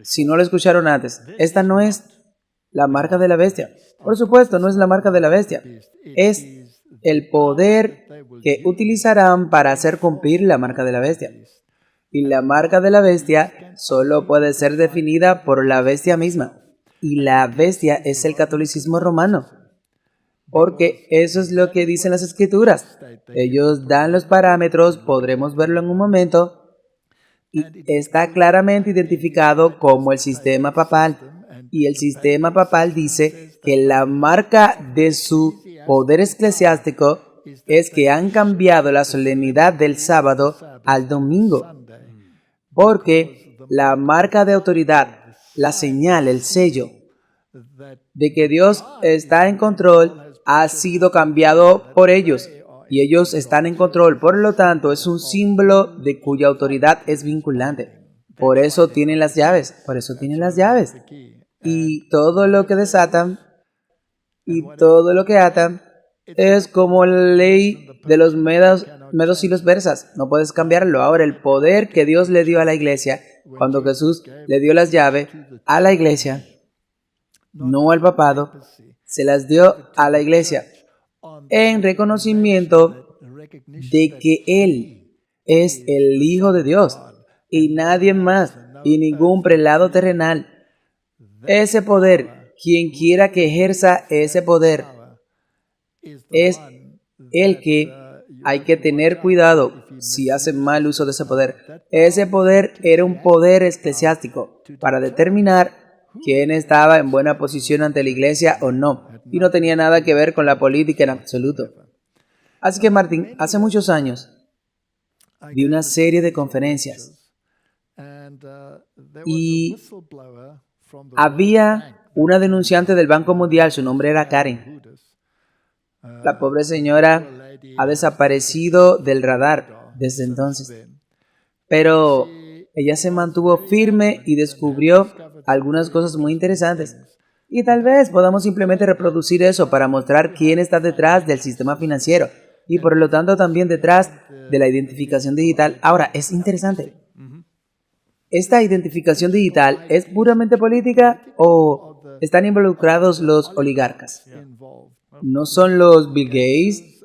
si no lo escucharon antes, esta no es la marca de la bestia. Por supuesto, no es la marca de la bestia. Es el poder que utilizarán para hacer cumplir la marca de la bestia. Y la marca de la bestia solo puede ser definida por la bestia misma. Y la bestia es el catolicismo romano. Porque eso es lo que dicen las escrituras. Ellos dan los parámetros, podremos verlo en un momento. Y está claramente identificado como el sistema papal. Y el sistema papal dice que la marca de su poder eclesiástico es que han cambiado la solemnidad del sábado al domingo. Porque la marca de autoridad, la señal, el sello de que Dios está en control ha sido cambiado por ellos. Y ellos están en control. Por lo tanto, es un símbolo de cuya autoridad es vinculante. Por eso tienen las llaves. Y todo lo que desatan y todo lo que atan es como la ley de los medos y los persas. No puedes cambiarlo. Ahora, el poder que Dios le dio a la iglesia, cuando Jesús le dio las llaves a la iglesia, no al papado, se las dio a la iglesia en reconocimiento de que Él es el Hijo de Dios y nadie más, y ningún prelado terrenal Ese poder, quien quiera que ejerza ese poder, es el que hay que tener cuidado si hace mal uso de ese poder. Ese poder era un poder eclesiástico para determinar quién estaba en buena posición ante la iglesia o no, y no tenía nada que ver con la política en absoluto. Así que Martín, hace muchos años, di una serie de conferencias y había una denunciante del Banco Mundial, su nombre era Karen. La pobre señora ha desaparecido del radar desde entonces, pero ella se mantuvo firme y descubrió algunas cosas muy interesantes. Y tal vez podamos simplemente reproducir eso para mostrar quién está detrás del sistema financiero y por lo tanto también detrás de la identificación digital. Ahora, es interesante. ¿Esta identificación digital es puramente política o están involucrados los oligarcas? ¿No son los Bill Gates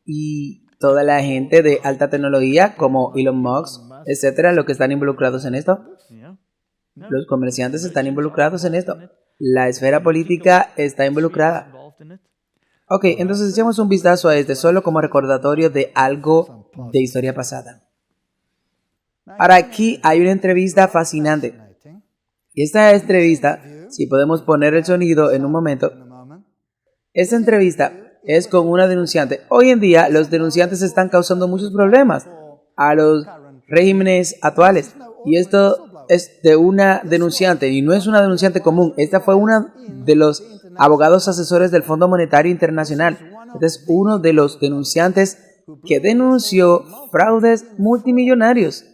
y toda la gente de alta tecnología como Elon Musk, etcétera, los que están involucrados en esto? Los comerciantes están involucrados en esto. La esfera política está involucrada. Ok, entonces echemos un vistazo a este solo como recordatorio de algo de historia pasada. Ahora aquí hay una entrevista fascinante. Y esta entrevista, si podemos poner el sonido en un momento, esta entrevista es con una denunciante. Hoy en día los denunciantes están causando muchos problemas a los regímenes actuales. Y esto es de una denunciante y no es una denunciante común. Esta fue una de los abogados asesores del Fondo Monetario Internacional. Este es uno de los denunciantes que denunció fraudes multimillonarios.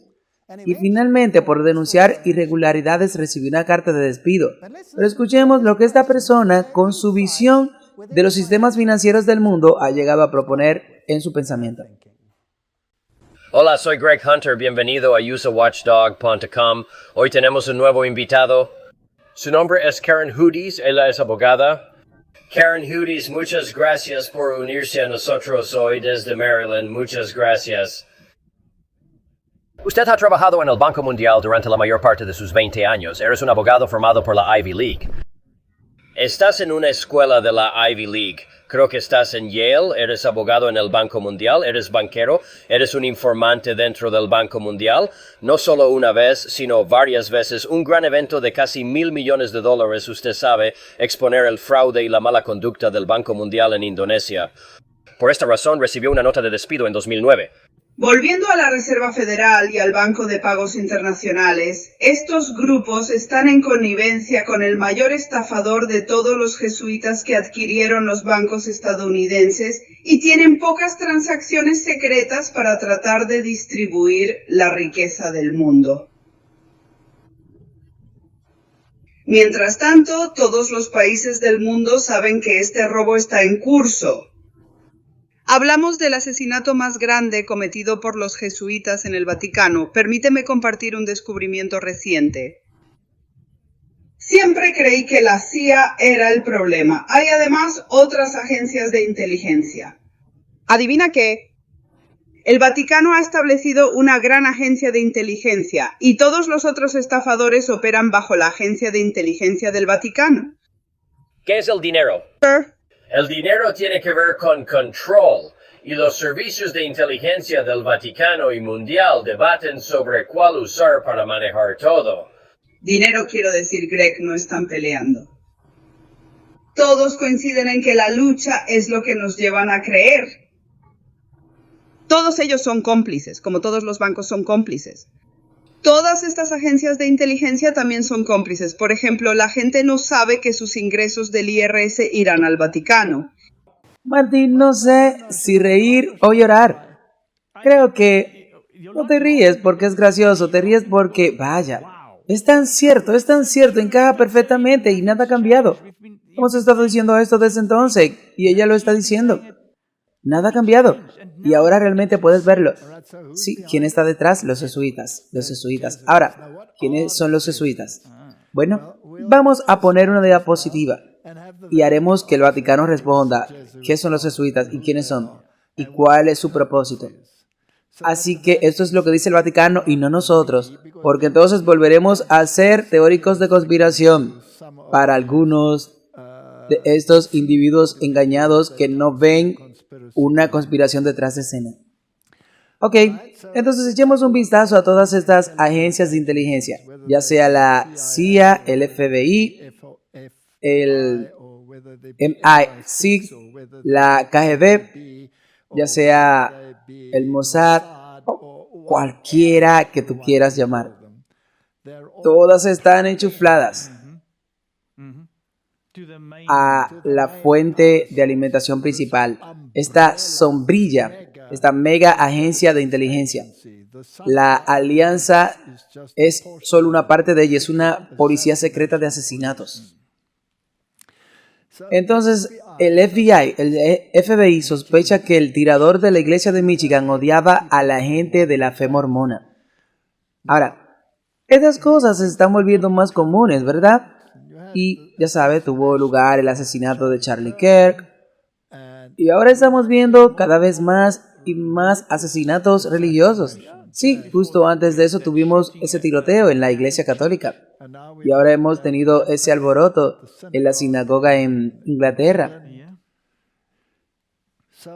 Y finalmente, por denunciar irregularidades, recibió una carta de despido. Pero escuchemos lo que esta persona, con su visión de los sistemas financieros del mundo, ha llegado a proponer en su pensamiento. Hola, soy Greg Hunter, bienvenido a usawatchdog.com. Hoy tenemos un nuevo invitado. Su nombre es Karen Hudes, ella es abogada. Karen Hudes, muchas gracias por unirse a nosotros hoy desde Maryland, muchas gracias. Usted ha trabajado en el Banco Mundial durante la mayor parte de sus 20 años. Eres un abogado formado por la Ivy League. Estás en una escuela de la Ivy League. Creo que estás en Yale, eres abogado en el Banco Mundial, eres banquero, eres un informante dentro del Banco Mundial. No solo una vez, sino varias veces. Un gran evento de casi $1,000 millones, usted sabe, exponer el fraude y la mala conducta del Banco Mundial en Indonesia. Por esta razón recibió una nota de despido en 2009. Volviendo a la Reserva Federal y al Banco de Pagos Internacionales, estos grupos están en connivencia con el mayor estafador de todos los jesuitas que adquirieron los bancos estadounidenses y tienen pocas transacciones secretas para tratar de distribuir la riqueza del mundo. Mientras tanto, todos los países del mundo saben que este robo está en curso. Hablamos del asesinato más grande cometido por los jesuitas en el Vaticano. Permíteme compartir un descubrimiento reciente. Siempre creí que la CIA era el problema. Hay además otras agencias de inteligencia. ¿Adivina qué? El Vaticano ha establecido una gran agencia de inteligencia y todos los otros estafadores operan bajo la agencia de inteligencia del Vaticano. ¿Qué es el dinero? El dinero tiene que ver con control, y los servicios de inteligencia del Vaticano y Mundial debaten sobre cuál usar para manejar todo. Dinero quiero decir, Greg, no están peleando. Todos coinciden en que la lucha es lo que nos llevan a creer. Todos ellos son cómplices, como todos los bancos son cómplices. Todas estas agencias de inteligencia también son cómplices. Por ejemplo, la gente no sabe que sus ingresos del IRS irán al Vaticano. Martín, no sé si reír o llorar. Creo que no te ríes porque es gracioso, te ríes porque, vaya, es tan cierto, encaja perfectamente y nada ha cambiado. Hemos estado diciendo esto desde entonces y ella lo está diciendo. Nada ha cambiado. Y ahora realmente puedes verlo. Sí, ¿quién está detrás? Los jesuitas. Los jesuitas. Ahora, ¿quiénes son los jesuitas? Bueno, vamos a poner una diapositiva y haremos que el Vaticano responda qué son los jesuitas y quiénes son y cuál es su propósito. Así que esto es lo que dice el Vaticano y no nosotros, porque entonces volveremos a ser teóricos de conspiración para algunos de estos individuos engañados que no ven una conspiración detrás de escena. Ok, entonces echemos un vistazo a todas estas agencias de inteligencia, ya sea la CIA, el FBI, el MI6, la KGB, ya sea el Mossad, o cualquiera que tú quieras llamar. Todas están enchufladas a la fuente de alimentación principal, esta sombrilla, esta mega agencia de inteligencia. La alianza es solo una parte de ella, es una policía secreta de asesinatos. Entonces, el FBI sospecha que el tirador de la iglesia de Michigan odiaba a la gente de la fe mormona. Ahora, estas cosas se están volviendo más comunes, ¿verdad? Y ya sabe, tuvo lugar el asesinato de Charlie Kirk. Y ahora estamos viendo cada vez más y más asesinatos religiosos. Sí, justo antes de eso tuvimos ese tiroteo en la iglesia católica. Y ahora hemos tenido ese alboroto en la sinagoga en Inglaterra.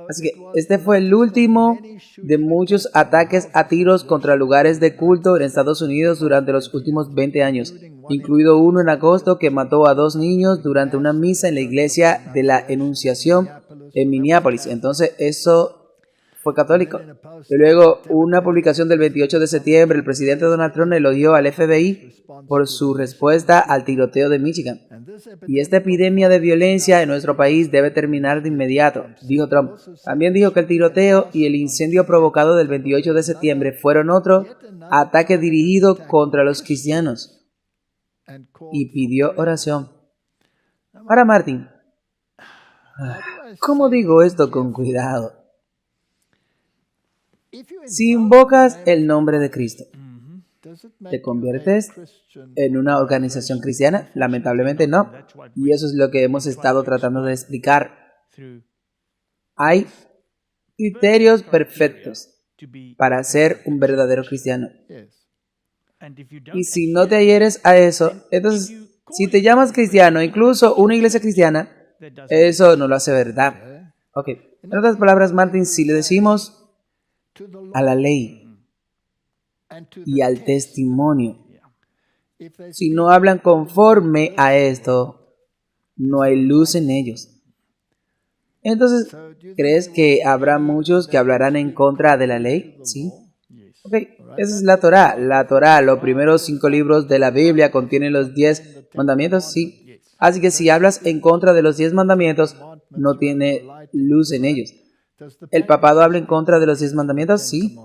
Así que este fue el último de muchos ataques a tiros contra lugares de culto en Estados Unidos durante los últimos 20 años, incluido uno en agosto que mató a 2 niños durante una misa en la iglesia de la Enunciación en Minneapolis. Entonces eso fue católico. Y luego una publicación del 28 de septiembre, el presidente Donald Trump elogió al FBI por su respuesta al tiroteo de Michigan. Y esta epidemia de violencia en nuestro país debe terminar de inmediato, dijo Trump. También dijo que el tiroteo y el incendio provocado del 28 de septiembre fueron otro ataque dirigido contra los cristianos. Y pidió oración. Ahora, Martín, ¿cómo digo esto con cuidado? Si invocas el nombre de Cristo, ¿te conviertes en una organización cristiana? Lamentablemente no. Y eso es lo que hemos estado tratando de explicar. Hay criterios perfectos para ser un verdadero cristiano. Y si no te adhieres a eso, entonces, si te llamas cristiano, incluso una iglesia cristiana, eso no lo hace verdad. Ok. En otras palabras, Martín, si le decimos a la ley y al testimonio, si no hablan conforme a esto, no hay luz en ellos. Entonces, ¿crees que habrá muchos que hablarán en contra de la ley? Sí. Ok, esa es la Torá. La Torá, los primeros 5 libros de la Biblia, contienen los 10 mandamientos. Sí. Así que si hablas en contra de los 10 mandamientos, no tiene luz en ellos. ¿El papado habla en contra de los 10 mandamientos? Sí.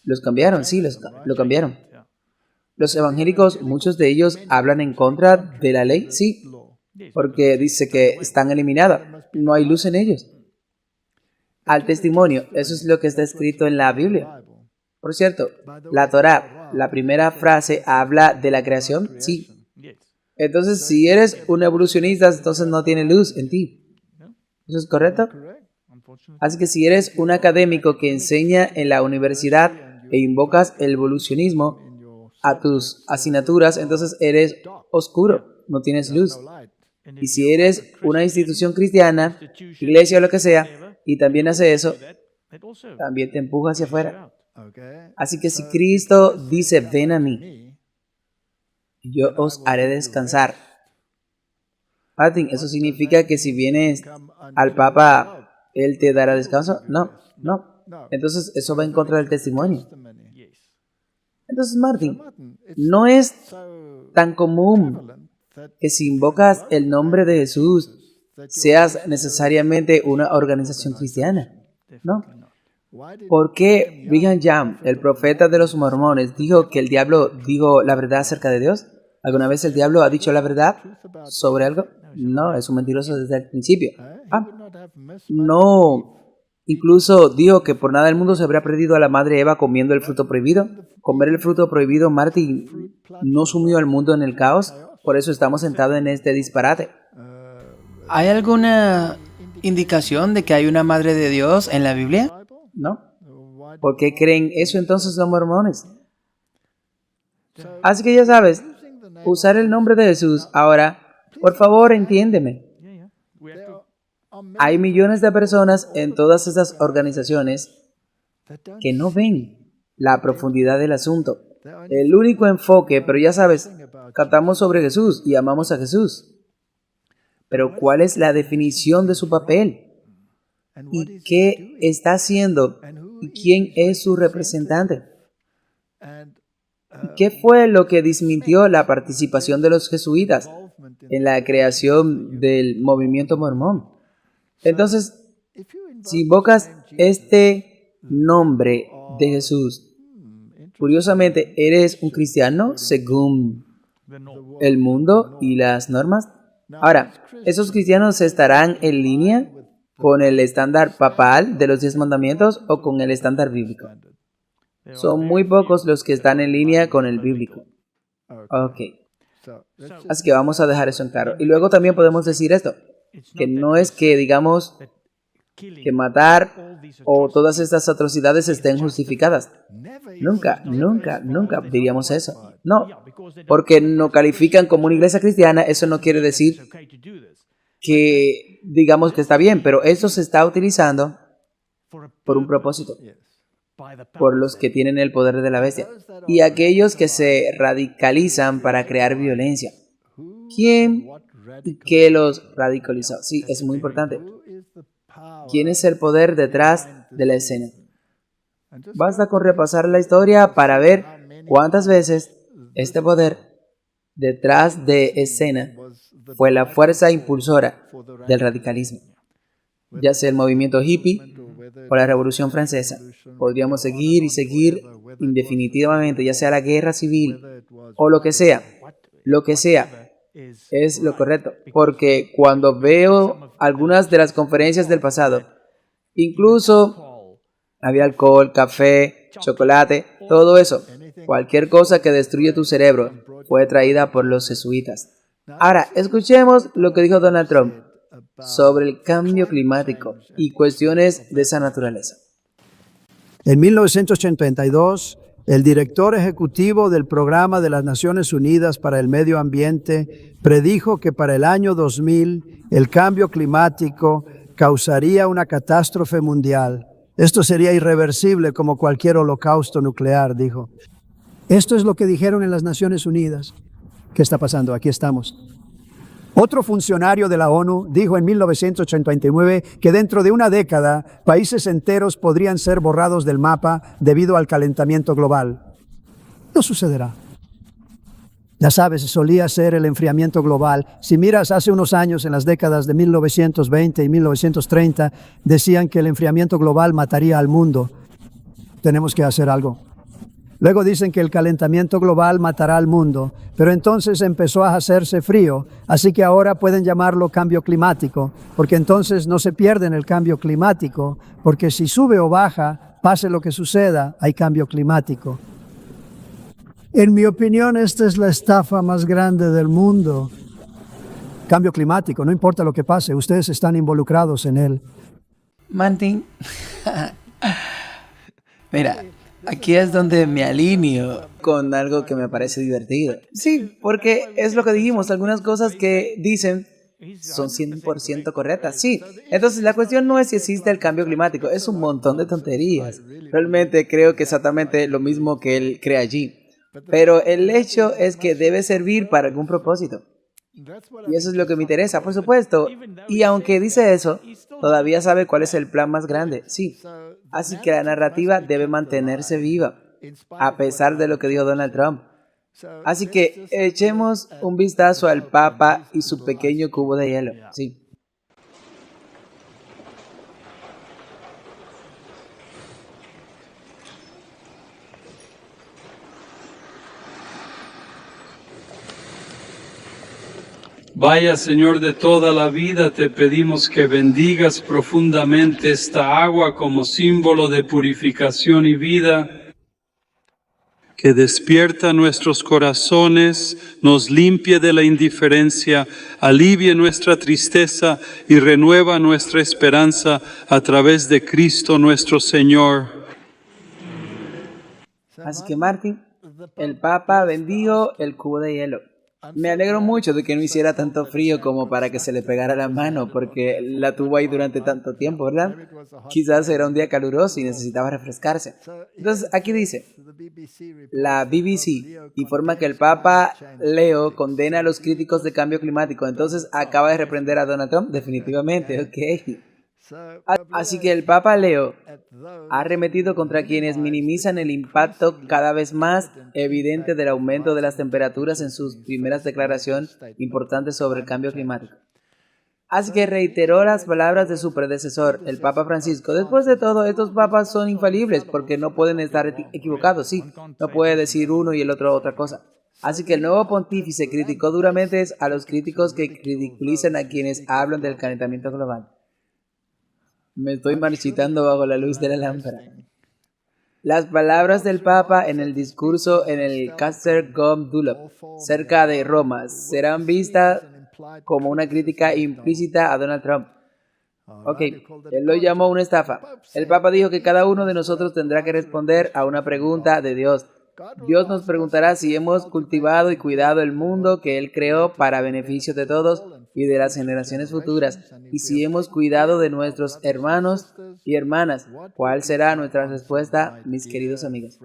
¿Los cambiaron? Sí, lo cambiaron. ¿Los evangélicos, muchos de ellos, hablan en contra de la ley? Sí. Porque dice que están eliminadas. No hay luz en ellos. Al testimonio, eso es lo que está escrito en la Biblia. Por cierto, la Torá, la primera frase, habla de la creación. Sí. Entonces, si eres un evolucionista, entonces no tiene luz en ti. ¿Eso es correcto? Así que si eres un académico que enseña en la universidad e invocas el evolucionismo a tus asignaturas, entonces eres oscuro, no tienes luz. Y si eres una institución cristiana, iglesia o lo que sea, y también hace eso, también te empuja hacia afuera. Así que si Cristo dice, ven a mí, yo os haré descansar. Martín, ¿eso significa que si vienes al Papa, Él te dará descanso? No. Entonces eso va en contra del testimonio. Entonces, Martín, no es tan común que si invocas el nombre de Jesús seas necesariamente una organización cristiana. No. ¿Por qué Brigham Young, el profeta de los mormones, dijo que el diablo dijo la verdad acerca de Dios? ¿Alguna vez el diablo ha dicho la verdad sobre algo? No, es un mentiroso desde el principio. No. Incluso dijo que por nada del mundo se habría perdido a la madre Eva comiendo el fruto prohibido. Comer el fruto prohibido, Martín, no sumió al mundo en el caos. Por eso estamos sentados en este disparate. ¿Hay alguna indicación de que hay una madre de Dios en la Biblia? No. ¿Por qué creen eso entonces los mormones? Así que ya sabes, usar el nombre de Jesús. Ahora, por favor, entiéndeme. Hay millones de personas en todas esas organizaciones que no ven la profundidad del asunto. El único enfoque, pero ya sabes, cantamos sobre Jesús y amamos a Jesús. Pero ¿cuál es la definición de su papel? ¿Y qué está haciendo? ¿Y quién es su representante? ¿Y qué fue lo que desmintió la participación de los jesuitas en la creación del movimiento mormón? Entonces, si invocas este nombre de Jesús, curiosamente, ¿eres un cristiano según el mundo y las normas? Ahora, ¿esos cristianos estarán en línea con el estándar papal de los 10 mandamientos o con el estándar bíblico? Son muy pocos los que están en línea con el bíblico. Ok. Así que vamos a dejar eso en claro. Y luego también podemos decir esto, que no es que digamos que matar o todas estas atrocidades estén justificadas. Nunca diríamos eso. No, porque no califican como una iglesia cristiana, eso no quiere decir que digamos que está bien, pero eso se está utilizando por un propósito, por los que tienen el poder de la bestia y aquellos que se radicalizan para crear violencia. ¿Quién y qué los radicalizó? Sí, es muy importante. ¿Quién es el poder detrás de la escena? Basta con repasar la historia para ver cuántas veces este poder detrás de escena fue la fuerza impulsora del radicalismo. Ya sea el movimiento hippie o la Revolución Francesa. Podríamos seguir y seguir indefinitivamente, ya sea la guerra civil o lo que sea. Lo que sea es lo correcto. Porque cuando veo algunas de las conferencias del pasado, incluso había alcohol, café, chocolate, todo eso. Cualquier cosa que destruye tu cerebro fue traída por los jesuitas. Ahora, escuchemos lo que dijo Donald Trump sobre el cambio climático y cuestiones de esa naturaleza. En 1982, el director ejecutivo del Programa de las Naciones Unidas para el Medio Ambiente predijo que para el año 2000 el cambio climático causaría una catástrofe mundial. Esto sería irreversible como cualquier holocausto nuclear, dijo. Esto es lo que dijeron en las Naciones Unidas. ¿Qué está pasando? Aquí estamos. Otro funcionario de la ONU dijo en 1989 que dentro de una década países enteros podrían ser borrados del mapa debido al calentamiento global. No sucederá. Ya sabes, solía ser el enfriamiento global. Si miras hace unos años, en las décadas de 1920 y 1930, decían que el enfriamiento global mataría al mundo. Tenemos que hacer algo. Luego dicen que el calentamiento global matará al mundo, pero entonces empezó a hacerse frío, así que ahora pueden llamarlo cambio climático, porque entonces no se pierden el cambio climático, porque si sube o baja, pase lo que suceda, hay cambio climático. En mi opinión, esta es la estafa más grande del mundo. Cambio climático, no importa lo que pase, ustedes están involucrados en él. Martín, mira, aquí es donde me alineo con algo que me parece divertido. Sí, porque es lo que dijimos, algunas cosas que dicen son 100% correctas. Sí, entonces la cuestión no es si existe el cambio climático, es un montón de tonterías. Realmente creo que exactamente lo mismo que él cree allí. Pero el hecho es que debe servir para algún propósito. Y eso es lo que me interesa, por supuesto. Y aunque dice eso, todavía sabe cuál es el plan más grande. Sí. Así que la narrativa debe mantenerse viva, a pesar de lo que dijo Donald Trump. Así que echemos un vistazo al Papa y su pequeño cubo de hielo. Sí. Vaya Señor de toda la vida, te pedimos que bendigas profundamente esta agua como símbolo de purificación y vida, que despierta nuestros corazones, nos limpie de la indiferencia, alivie nuestra tristeza y renueva nuestra esperanza a través de Cristo nuestro Señor. Así que Martín, el Papa vendió el cubo de hielo. Me alegro mucho de que no hiciera tanto frío como para que se le pegara la mano, porque la tuvo ahí durante tanto tiempo, ¿verdad? Quizás era un día caluroso y necesitaba refrescarse. Entonces aquí dice, la BBC informa que el Papa Leo condena a los críticos de cambio climático. Entonces acaba de reprender a Donald Trump, definitivamente, ok. Así que el Papa Leo ha arremetido contra quienes minimizan el impacto cada vez más evidente del aumento de las temperaturas en sus primeras declaraciones importantes sobre el cambio climático. Así que reiteró las palabras de su predecesor, el Papa Francisco. Después de todo, estos papas son infalibles porque no pueden estar equivocados, sí. No puede decir uno y el otro otra cosa. Así que el nuevo pontífice criticó duramente a los críticos que ridiculizan a quienes hablan del calentamiento global. Me estoy marchitando bajo la luz de la lámpara. Las palabras del Papa en el discurso en el Castel Gandolfo, cerca de Roma, serán vistas como una crítica implícita a Donald Trump. Ok, él lo llamó una estafa. El Papa dijo que cada uno de nosotros tendrá que responder a una pregunta de Dios. Dios nos preguntará si hemos cultivado y cuidado el mundo que Él creó para beneficio de todos y de las generaciones futuras, y si hemos cuidado de nuestros hermanos y hermanas. ¿Cuál será nuestra respuesta, mis queridos amigos?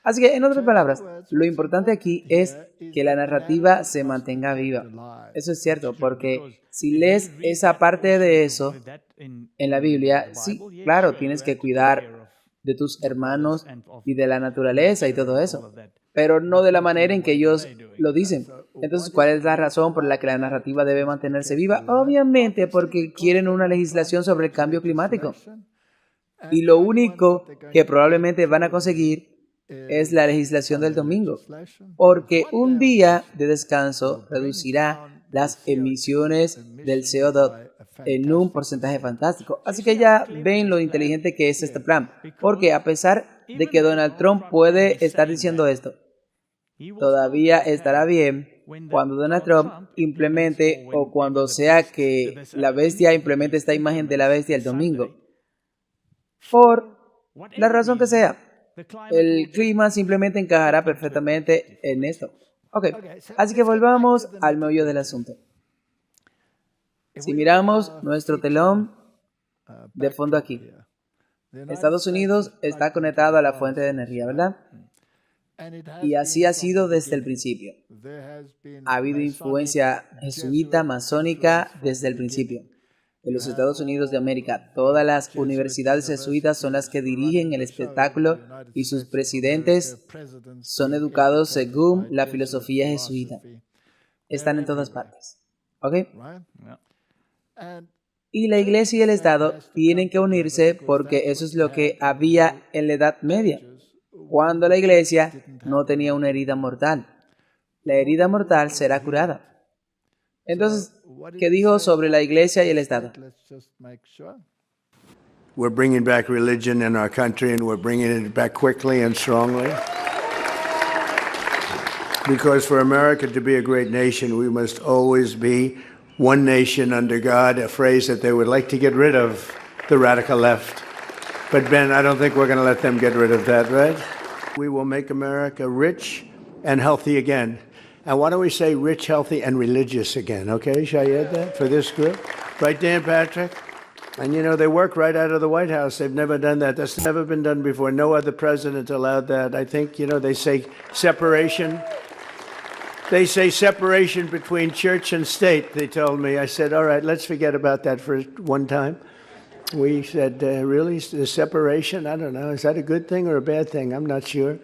Así que, en otras palabras, lo importante aquí es que la narrativa se mantenga viva. Eso es cierto, porque si lees esa parte de eso en la Biblia, sí, claro, tienes que cuidar de tus hermanos y de la naturaleza y todo eso, pero no de la manera en que ellos lo dicen. Entonces, ¿cuál es la razón por la que la narrativa debe mantenerse viva? Obviamente porque quieren una legislación sobre el cambio climático. Y lo único que probablemente van a conseguir es la legislación del domingo, porque un día de descanso reducirá las emisiones del CO2 en un porcentaje fantástico. Así que ya ven lo inteligente que es este plan, porque a pesar de que Donald Trump puede estar diciendo esto, todavía estará bien cuando Donald Trump implemente, o cuando sea que la bestia implemente esta imagen de la bestia el domingo, por la razón que sea. El clima simplemente encajará perfectamente en esto. Ok, así que volvamos al meollo del asunto. Si miramos nuestro telón de fondo aquí, Estados Unidos está conectado a la fuente de energía, ¿verdad? Y así ha sido desde el principio. Ha habido influencia jesuita, masónica desde el principio. En los Estados Unidos de América, todas las universidades jesuitas son las que dirigen el espectáculo y sus presidentes son educados según la filosofía jesuita. Están en todas partes. ¿Ok? Y la Iglesia y el Estado tienen que unirse porque eso es lo que había en la Edad Media, cuando la Iglesia no tenía una herida mortal. La herida mortal será curada. Entonces, ¿qué dijo sobre la Iglesia y el Estado? We're bringing back religion in our country, and we're bringing it back quickly and strongly. Because for America to be a great nation, we must always be one nation under God, a phrase that they would like to get rid of, the radical left. But Ben, I don't think we're going to let them get rid of that, right? We will make America rich and healthy again. And why don't we say rich, healthy, and religious again, okay? Shall I add that for this group? Right, Dan Patrick? And, you know, they work right out of the White House. They've never done that. That's never been done before. No other president allowed that. I think, you know, they say separation. They say separation between church and state, they told me. I said, all right, let's forget about that for one time. We said, really, the separation? I don't know. Is that a good thing or a bad thing? I'm not sure.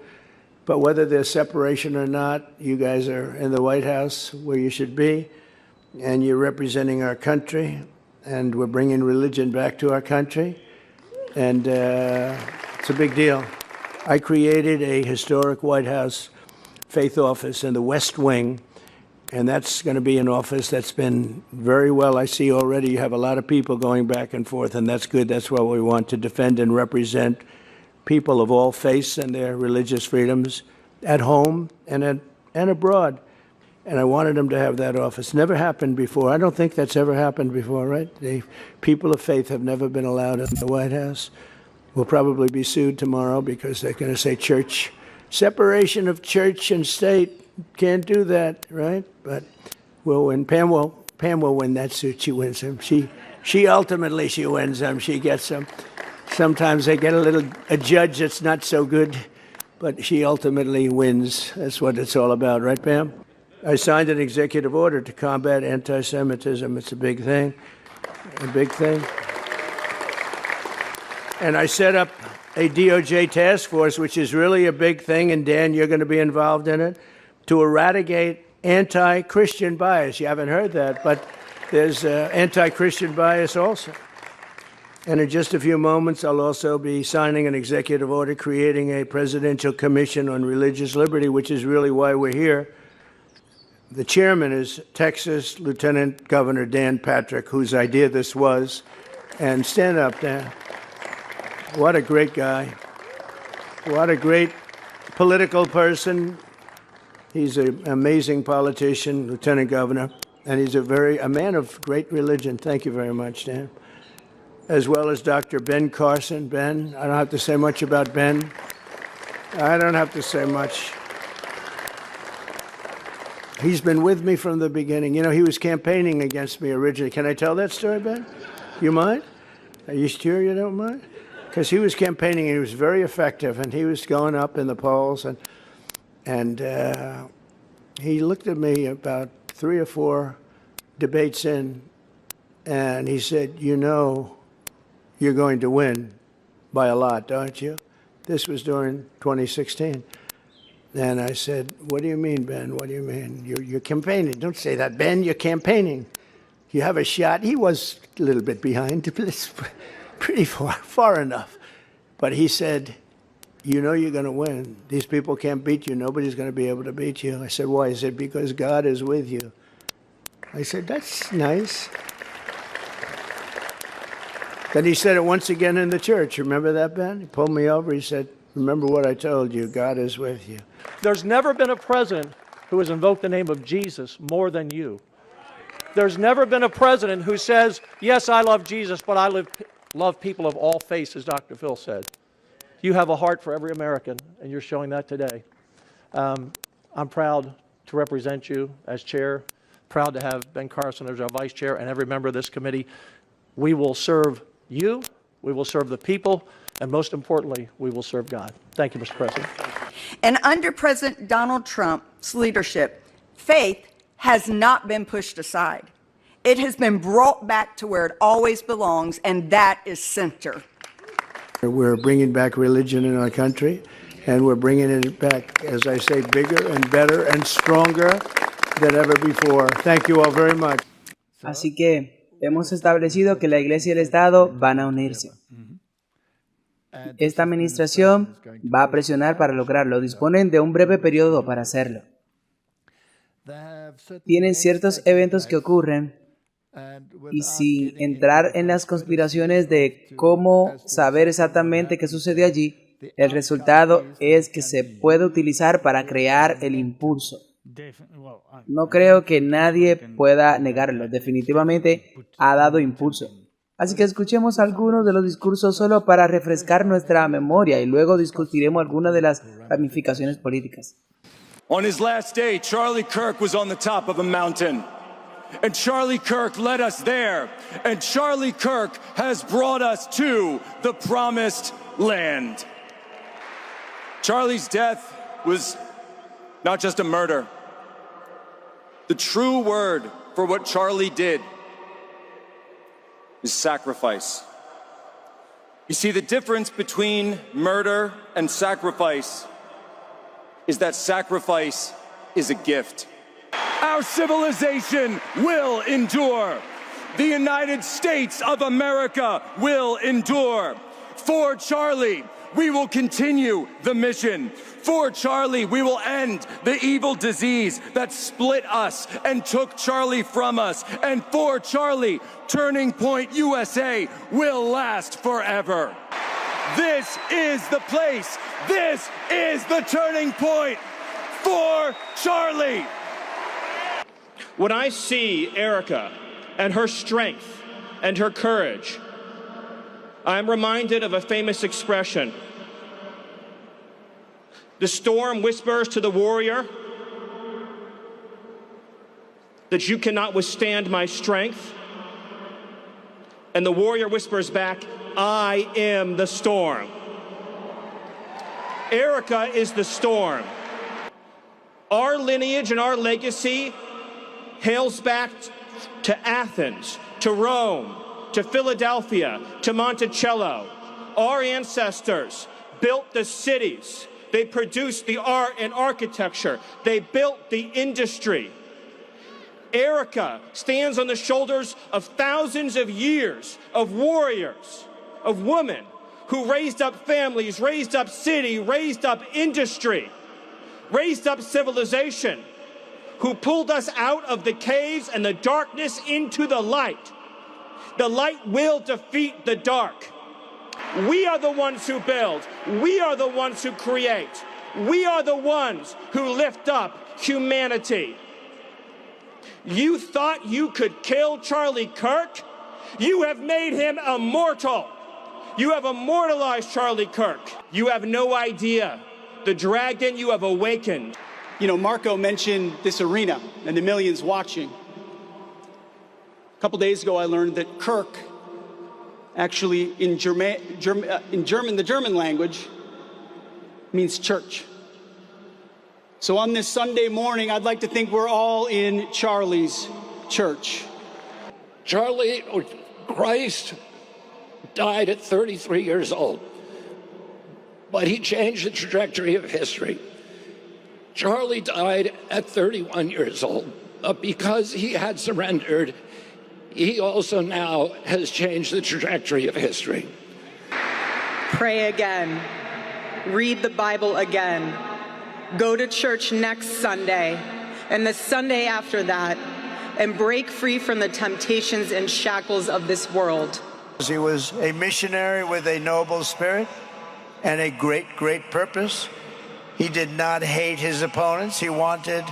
But whether there's separation or not, you guys are in the White House where you should be, and you're representing our country, and we're bringing religion back to our country, and it's a big deal. I created a historic White House faith office in the West Wing, and that's going to be an office that's been very well. I see already you have a lot of people going back and forth, and that's good. That's what we want, to defend and represent people of all faiths and their religious freedoms at home and abroad. And I wanted them to have that office. Never happened before. I don't think that's ever happened before, right? The people of faith have never been allowed in the White House. We'll probably be sued tomorrow because they're going to say church separation of church and state. Can't do that, right? But we'll win. Pam will win that suit. She wins him. She ultimately wins them. She gets them. Sometimes they get a judge that's not so good, but she ultimately wins. That's what it's all about, right, Pam? I signed an executive order to combat anti-Semitism. It's a big thing, a big thing. And I set up a DOJ task force, which is really a big thing, and Dan, you're going to be involved in it, to eradicate anti-Christian bias. You haven't heard that, but there's anti-Christian bias also. And in just a few moments, I'll also be signing an executive order creating a presidential commission on religious liberty, which is really why we're here. The chairman is Texas Lieutenant Governor Dan Patrick, whose idea this was. And stand up, Dan. What a great guy. What a great political person. He's an amazing politician, Lieutenant Governor, and he's a man of great religion. Thank you very much, Dan. As well as Dr. Ben Carson. Ben, I don't have to say much about Ben. I don't have to say much. He's been with me from the beginning. You know, he was campaigning against me originally. Can I tell that story, Ben? You mind? Are you sure you don't mind? Because he was campaigning and he was very effective, and he was going up in the polls, and he looked at me about 3 or 4 debates in, and he said, "You know, you're going to win by a lot, don't you?" This was during 2016. And I said, "What do you mean, Ben? What do you mean? You're campaigning. Don't say that, Ben. You're campaigning. You have a shot." He was a little bit behind, but it's pretty far enough. But he said, "You know you're going to win. These people can't beat you. Nobody's going to be able to beat you." I said, "Why?" He said, "Because God is with you." I said, "That's nice." Then he said it once again in the church. Remember that, Ben? He pulled me over. He said, "Remember what I told you. God is with you." There's never been a president who has invoked the name of Jesus more than you. There's never been a president who says, "Yes, I love Jesus, but I love people of all faiths," as Dr. Phil said. You have a heart for every American, and you're showing that today. I'm proud to represent you as chair, proud to have Ben Carson as our vice chair and every member of this committee. We will serve you, we will serve the people, and most importantly, we will serve God. Thank you, Mr. President. And under President Donald Trump's leadership, faith has not been pushed aside. It has been brought back to where it always belongs, and that is center. We're bringing back religion in our country, and we're bringing it back, as I say, bigger and better and stronger than ever before. Thank you all very much. Así que hemos establecido que la Iglesia y el Estado van a unirse. Esta administración va a presionar para lograrlo. Disponen de un breve periodo para hacerlo. Tienen ciertos eventos que ocurren y sin entrar en las conspiraciones de cómo saber exactamente qué sucedió allí, el resultado es que se puede utilizar para crear el impulso. No creo que nadie pueda negarlo. Definitivamente ha dado impulso. Así que escuchemos algunos de los discursos solo para refrescar nuestra memoria y luego discutiremos algunas de las ramificaciones políticas. On his last day, Charlie Kirk was on the top of a mountain. And Charlie Kirk led us there. And Charlie Kirk has brought us to the promised land. Charlie's death was not just a murder. The true word for what Charlie did is sacrifice. You see, the difference between murder and sacrifice is that sacrifice is a gift. Our civilization will endure. The United States of America will endure. For Charlie, we will continue the mission. For Charlie, we will end the evil disease that split us and took Charlie from us. And for Charlie, Turning Point USA will last forever. This is the place. This is the turning point for Charlie. When I see Erica and her strength and her courage, I'm reminded of a famous expression. The storm whispers to the warrior that you cannot withstand my strength. And the warrior whispers back, I am the storm. Erica is the storm. Our lineage and our legacy hails back to Athens, to Rome, to Philadelphia, to Monticello. Our ancestors built the cities. They produced the art and architecture. They built the industry. Erica stands on the shoulders of thousands of years of warriors, of women who raised up families, raised up city, raised up industry, raised up civilization, who pulled us out of the caves and the darkness into the light. The light will defeat the dark. We are the ones who build. We are the ones who create. We are the ones who lift up humanity. You thought you could kill Charlie Kirk? You have made him immortal. You have immortalized Charlie Kirk. You have no idea the dragon you have awakened. You know, Marco mentioned this arena and the millions watching. A couple days ago, I learned that Kirk actually in the German language means church. So on this Sunday morning, I'd like to think we're all in Charlie's church. Christ died at 33 years old, but he changed the trajectory of history. Charlie died at 31 years old, but because he had surrendered, he also now has changed the trajectory of history. Pray again. Read the Bible again. Go to church next Sunday and the Sunday after that, and break free from the temptations and shackles of this world. He was a missionary with a noble spirit and a great, great purpose. He did not hate his opponents. He wanted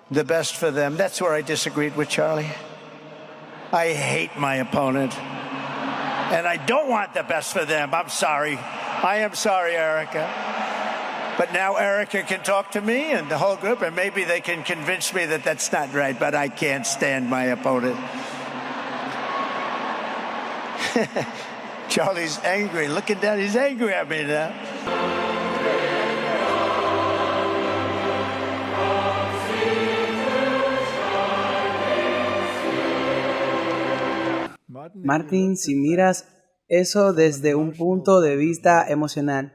the best for them. That's where I disagreed with Charlie. I hate my opponent, and I don't want the best for them. I'm sorry. I am sorry, Erica. But now Erica can talk to me and the whole group, and maybe they can convince me that that's not right, but I can't stand my opponent. Charlie's angry. Looking down, he's angry at me now. Martin, si miras eso desde un punto de vista emocional,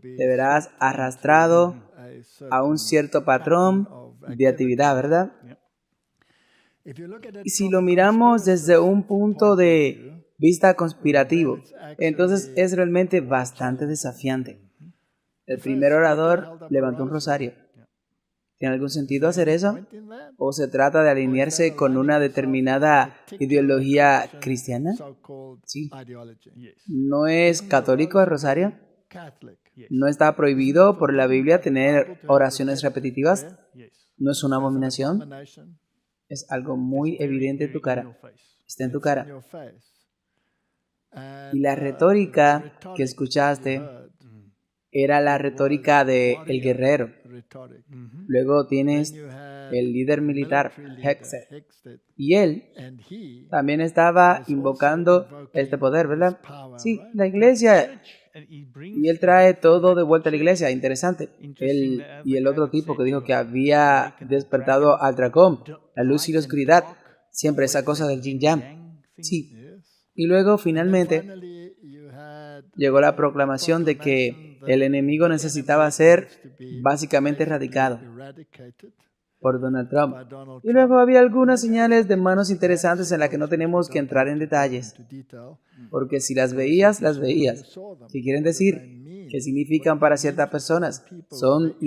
te verás arrastrado a un cierto patrón de actividad, ¿verdad? Y si lo miramos desde un punto de vista conspirativo, entonces es realmente bastante desafiante. El primer orador levantó un rosario. ¿Tiene algún sentido hacer eso? ¿O se trata de alinearse con una determinada ideología cristiana? Sí. ¿No es católico el rosario? ¿No está prohibido por la Biblia tener oraciones repetitivas? ¿No es una abominación? Es algo muy evidente en tu cara. Está en tu cara. Y la retórica que escuchaste era la retórica de el guerrero. Luego tienes el líder militar, Hegseth, y él también estaba invocando este poder, ¿verdad? Sí, la iglesia. Y él trae todo de vuelta a la iglesia. Interesante. Él y el otro tipo que dijo que había despertado al dragón, la luz y la oscuridad. Siempre esa cosa del yin yang. Sí. Y luego finalmente llegó la proclamación de que el enemigo necesitaba ser básicamente erradicado por Donald Trump. Y luego había algunas señales de manos interesantes en las que no tenemos que entrar en detalles, porque si las veías, las veías. ¿Qué quieren decir? ¿Qué significan para ciertas personas? ¿Son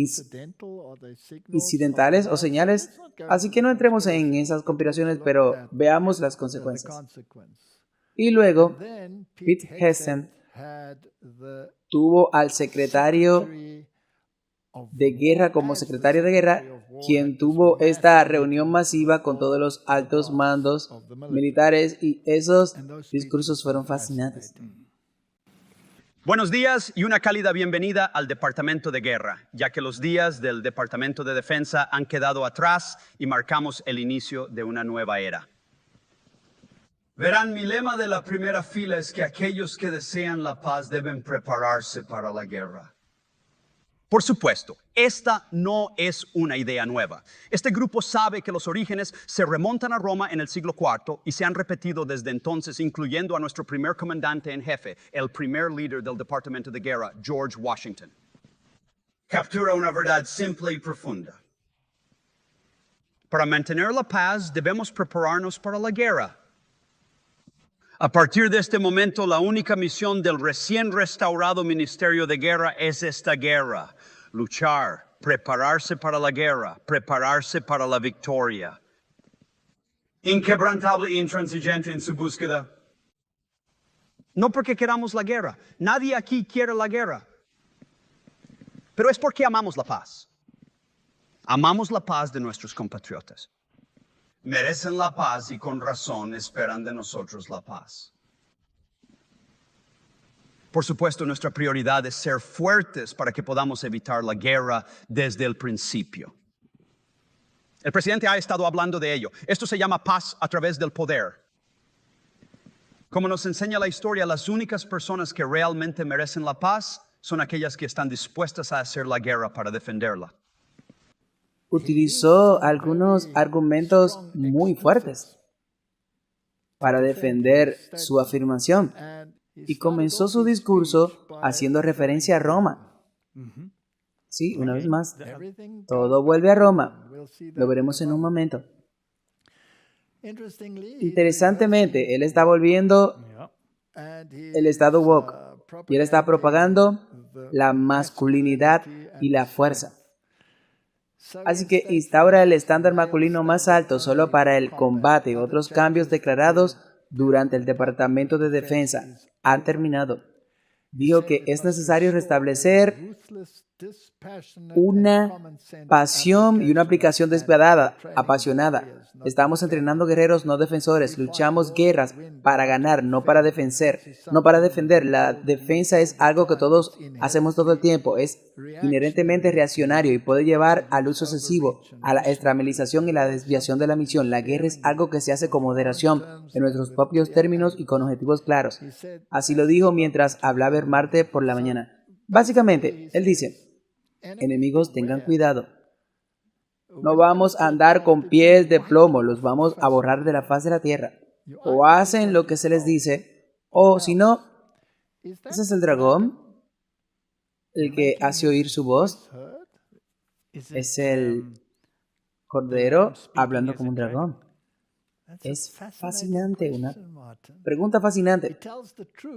incidentales o señales? Así que no entremos en esas conspiraciones, pero veamos las consecuencias. Y luego, Pete Hegseth tuvo al secretario de guerra como secretario de guerra, quien tuvo esta reunión masiva con todos los altos mandos militares, y esos discursos fueron fascinantes. Buenos días y una cálida bienvenida al Departamento de Guerra, ya que los días del Departamento de Defensa han quedado atrás y marcamos el inicio de una nueva era. Verán, mi lema de la primera fila es que aquellos que desean la paz deben prepararse para la guerra. Por supuesto, esta no es una idea nueva. Este grupo sabe que los orígenes se remontan a Roma en el siglo IV y se han repetido desde entonces, incluyendo a nuestro primer comandante en jefe, el primer líder del Departamento de Guerra, George Washington. Captura una verdad simple y profunda. Para mantener la paz, debemos prepararnos para la guerra. A partir de este momento, la única misión del recién restaurado Ministerio de Guerra es esta guerra. Luchar, prepararse para la guerra, prepararse para la victoria. Inquebrantable e intransigente en su búsqueda. No porque queramos la guerra. Nadie aquí quiere la guerra. Pero es porque amamos la paz. Amamos la paz de nuestros compatriotas. Merecen la paz y con razón esperan de nosotros la paz. Por supuesto, nuestra prioridad es ser fuertes para que podamos evitar la guerra desde el principio. El presidente ha estado hablando de ello. Esto se llama paz a través del poder. Como nos enseña la historia, las únicas personas que realmente merecen la paz son aquellas que están dispuestas a hacer la guerra para defenderla. Utilizó algunos argumentos muy fuertes para defender su afirmación y comenzó su discurso haciendo referencia a Roma. Sí, una vez más, todo vuelve a Roma. Lo veremos en un momento. Interesantemente, él está volviendo el estado woke y él está propagando la masculinidad y la fuerza. Así que instaura el estándar masculino más alto solo para el combate y otros cambios declarados durante el Departamento de Defensa han terminado. Dijo que es necesario restablecer una pasión y una aplicación despiadada, apasionada. Estamos entrenando guerreros, no defensores. Luchamos guerras para ganar, no para defender. La defensa es algo que todos hacemos todo el tiempo. Es inherentemente reaccionario y puede llevar al uso excesivo, a la extramilización y la desviación de la misión. La guerra es algo que se hace con moderación, en nuestros propios términos y con objetivos claros. Así lo dijo mientras hablaba el martes por la mañana. Básicamente, él dice: enemigos, tengan cuidado. No vamos a andar con pies de plomo, los vamos a borrar de la faz de la tierra. O hacen lo que se les dice, o si no, ¿ese es el dragón? ¿El que hace oír su voz? ¿Es el cordero hablando como un dragón? Es fascinante, una pregunta fascinante.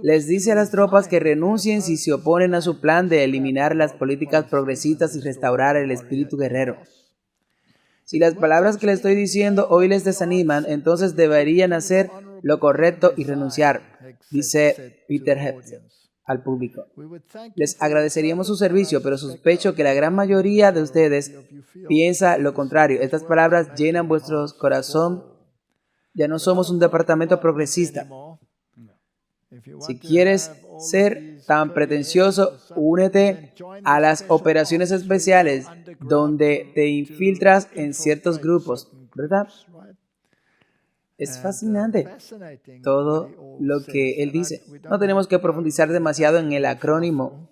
Les dice a las tropas que renuncien si se oponen a su plan de eliminar las políticas progresistas y restaurar el espíritu guerrero. Si las palabras que les estoy diciendo hoy les desaniman, entonces deberían hacer lo correcto y renunciar, dice Peter Hecht al público. Les agradeceríamos su servicio, pero sospecho que la gran mayoría de ustedes piensa lo contrario. Estas palabras llenan vuestro corazón. Ya no somos un departamento progresista. Si quieres ser tan pretencioso, únete a las operaciones especiales donde te infiltras en ciertos grupos, ¿verdad? Es fascinante todo lo que él dice. No tenemos que profundizar demasiado en el acrónimo,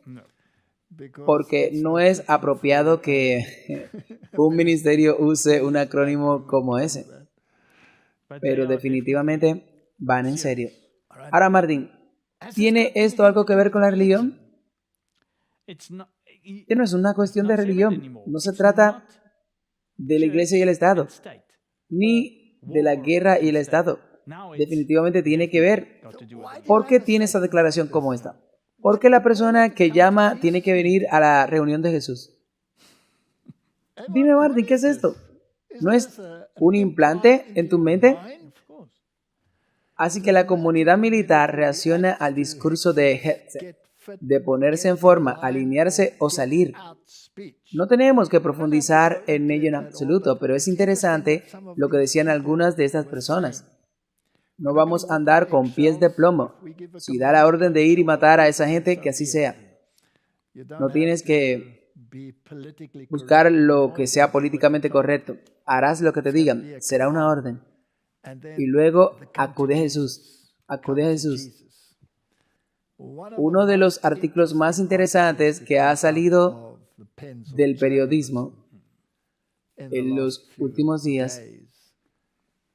porque no es apropiado que un ministerio use un acrónimo como ese. Pero definitivamente van en serio. Ahora, Martín, ¿tiene esto algo que ver con la religión? Que no es una cuestión de religión. No se trata de la iglesia y el Estado, ni de la guerra y el Estado. Definitivamente tiene que ver. ¿Por qué tiene esa declaración como esta? ¿Por qué la persona que llama tiene que venir a la reunión de Jesús? Dime, Martín, ¿qué es esto? ¿No es un implante en tu mente? Así que la comunidad militar reacciona al discurso de Hetze, de ponerse en forma, alinearse o salir. No tenemos que profundizar en ello en absoluto, pero es interesante lo que decían algunas de estas personas. No vamos a andar con pies de plomo. Si da la orden de ir y matar a esa gente, que así sea. No tienes que buscar lo que sea políticamente correcto. Harás lo que te digan. Será una orden. Y luego acude a Jesús. Acude a Jesús. Uno de los artículos más interesantes que ha salido del periodismo en los últimos días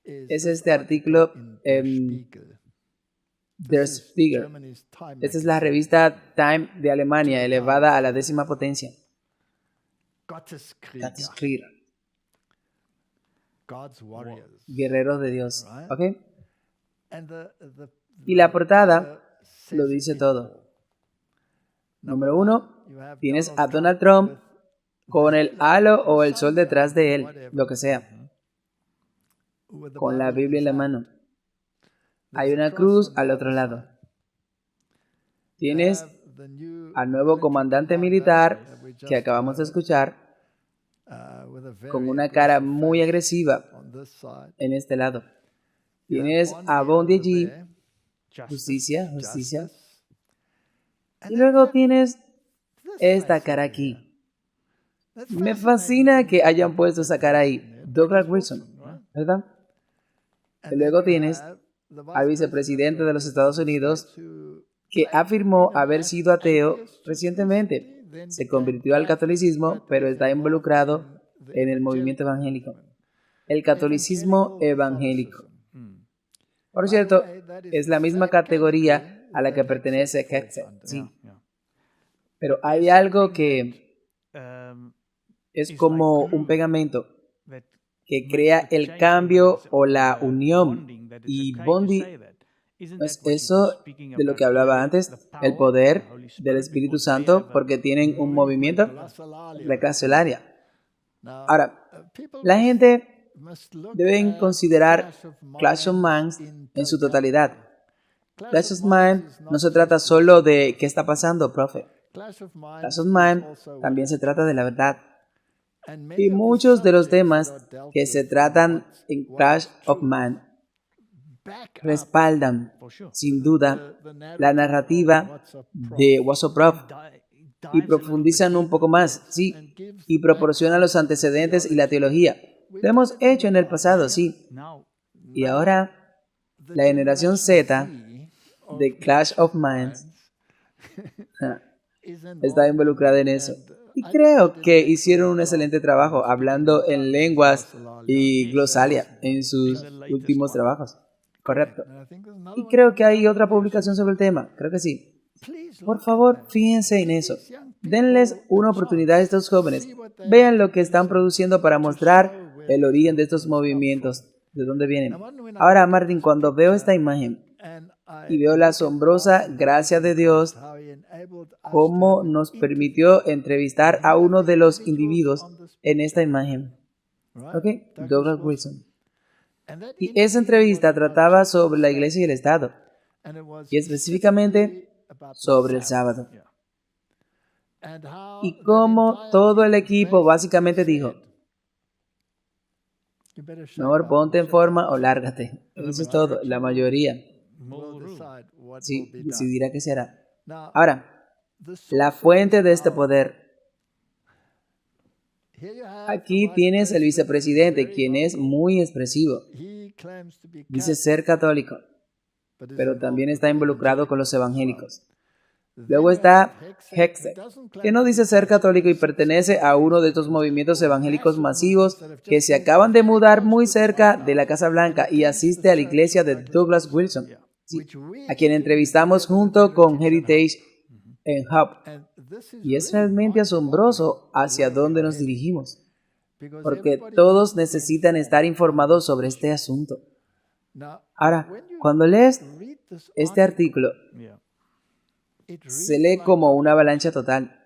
es este artículo en Der Spiegel. Esta es la revista Time de Alemania, elevada a la 10ª potencia. Gotteskrieger. Guerreros de Dios. ¿Ok? Y la portada lo dice todo. Número 1, tienes a Donald Trump con el halo o el sol detrás de él, lo que sea, con la Biblia en la mano. Hay una cruz al otro lado. Tienes al nuevo comandante militar que acabamos de escuchar con una cara muy agresiva en este lado. Tienes a Bondi allí, justicia, justicia. Y luego tienes esta cara aquí. Me fascina que hayan puesto esa cara ahí. Douglas Wilson, ¿verdad? Y luego tienes al vicepresidente de los Estados Unidos que afirmó haber sido ateo recientemente. Se convirtió al catolicismo, pero está involucrado en el movimiento evangélico. El catolicismo evangélico. Por cierto, es la misma categoría a la que pertenece Hexe, sí. Pero hay algo que es como un pegamento que crea el cambio o la unión. Y Bondi es eso de lo que hablaba antes, el poder del Espíritu Santo, porque tienen un movimiento de clase solaria. Ahora, la gente debe considerar Clash of Minds en su totalidad. Clash of Minds no se trata solo de qué está pasando, profe. Clash of Minds también se trata de la verdad. Y muchos de los temas que se tratan en Clash of Minds respaldan, sin duda, la narrativa de What's Up, Prof. Y profundizan un poco más, sí, y proporcionan los antecedentes y la teología. Lo hemos hecho en el pasado, sí. Y ahora, la generación Z de Clash of Minds está involucrada en eso. Y creo que hicieron un excelente trabajo hablando en lenguas y glosalia en sus últimos trabajos. Correcto. Y creo que hay otra publicación sobre el tema. Creo que sí. Por favor, fíjense en eso. Denles una oportunidad a estos jóvenes. Vean lo que están produciendo para mostrar el origen de estos movimientos, de dónde vienen. Ahora, Martin, cuando veo esta imagen y veo la asombrosa gracia de Dios, cómo nos permitió entrevistar a uno de los individuos en esta imagen. ¿Ok? Douglas Wilson. Y esa entrevista trataba sobre la iglesia y el Estado, y específicamente sobre el sábado. Y cómo todo el equipo básicamente dijo: mejor ponte en forma o lárgate. Eso es todo, la mayoría. Sí, decidirá qué será. Ahora, la fuente de este poder. Aquí tienes el vicepresidente, quien es muy expresivo. Dice ser católico, pero también está involucrado con los evangélicos. Luego está Hexe, que no dice ser católico y pertenece a uno de estos movimientos evangélicos masivos que se acaban de mudar muy cerca de la Casa Blanca y asiste a la iglesia de Douglas Wilson, sí, a quien entrevistamos junto con Heritage en Hub. Y es realmente asombroso hacia dónde nos dirigimos, porque todos necesitan estar informados sobre este asunto. Ahora, cuando lees este artículo, se lee como una avalancha total.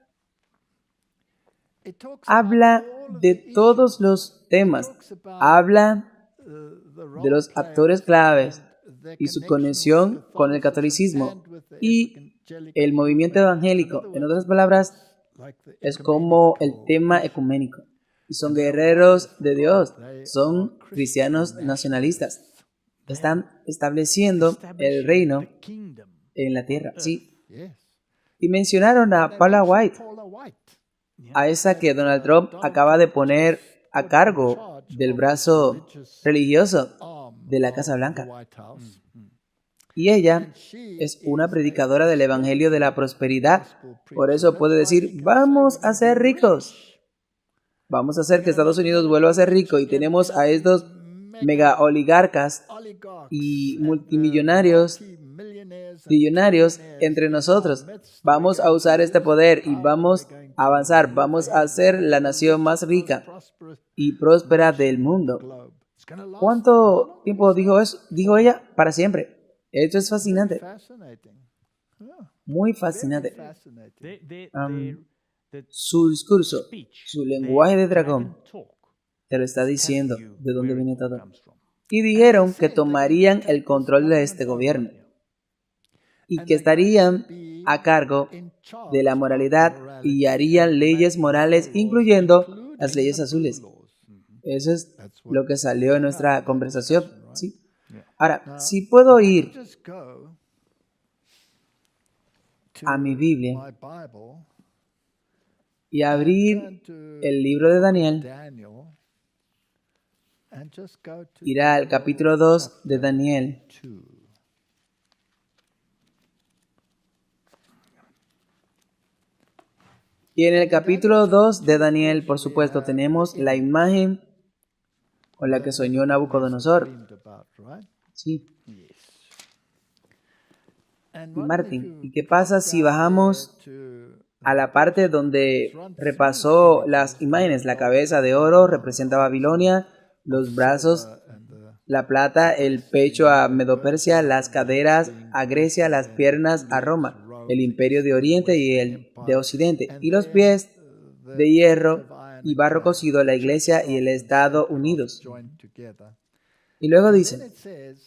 Habla de todos los temas, habla de los actores claves y su conexión con el catolicismo y el movimiento evangélico. En otras palabras, es como el tema ecuménico. Y son guerreros de Dios, son cristianos nacionalistas. Están estableciendo el reino en la tierra, sí. Y mencionaron a Paula White, a esa que Donald Trump acaba de poner a cargo del brazo religioso de la Casa Blanca. Y ella es una predicadora del Evangelio de la Prosperidad. Por eso puede decir, vamos a ser ricos. Vamos a hacer que Estados Unidos vuelva a ser rico. Y tenemos a estos mega oligarcas y multimillonarios, trillonarios entre nosotros. Vamos a usar este poder y vamos a avanzar. Vamos a ser la nación más rica y próspera del mundo. ¿Cuánto tiempo dijo eso? Dijo ella, para siempre. Esto es fascinante. Muy fascinante. Su discurso, su lenguaje de dragón, te lo está diciendo de dónde viene todo. Y dijeron que tomarían el control de este gobierno y que estarían a cargo de la moralidad y harían leyes morales, incluyendo las leyes azules. Eso es lo que salió en nuestra conversación, ¿sí? Ahora, si puedo ir a mi Biblia y abrir el libro de Daniel, ir al capítulo 2 de Daniel. Y en el capítulo 2 de Daniel, por supuesto, tenemos la imagen con la que soñó Nabucodonosor. Sí. Martín, ¿y qué pasa si bajamos a la parte donde repasó las imágenes? La cabeza de oro representa a Babilonia, los brazos, la plata, el pecho a Medo-Persia, las caderas a Grecia, las piernas a Roma, el imperio de Oriente y el de Occidente, y los pies de hierro y barro cocido, la iglesia y el Estado unidos. Y luego dice,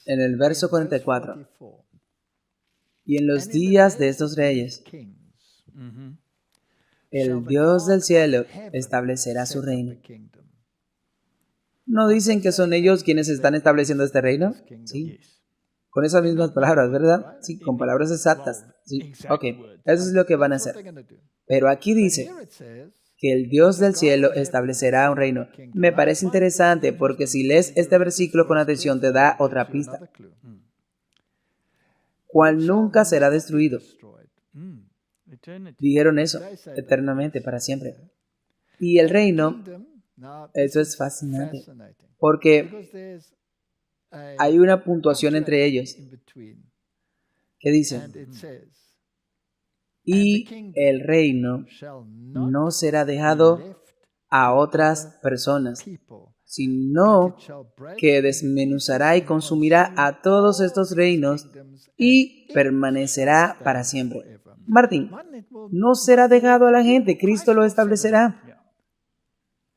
en el verso 44, y en los días de estos reyes, el Dios del cielo establecerá su reino. ¿No dicen que son ellos quienes están estableciendo este reino? Sí. Con esas mismas palabras, ¿verdad? Sí, con palabras exactas. Sí. Ok, eso es lo que van a hacer. Pero aquí dice que el Dios del cielo establecerá un reino. Me parece interesante porque si lees este versículo con atención te da otra pista. Cual nunca será destruido. Dijeron eso, eternamente, para siempre. Y el reino, eso es fascinante, porque hay una puntuación entre ellos que dice, y el reino no será dejado a otras personas, sino que desmenuzará y consumirá a todos estos reinos y permanecerá para siempre. Martín, no será dejado a la gente, Cristo lo establecerá.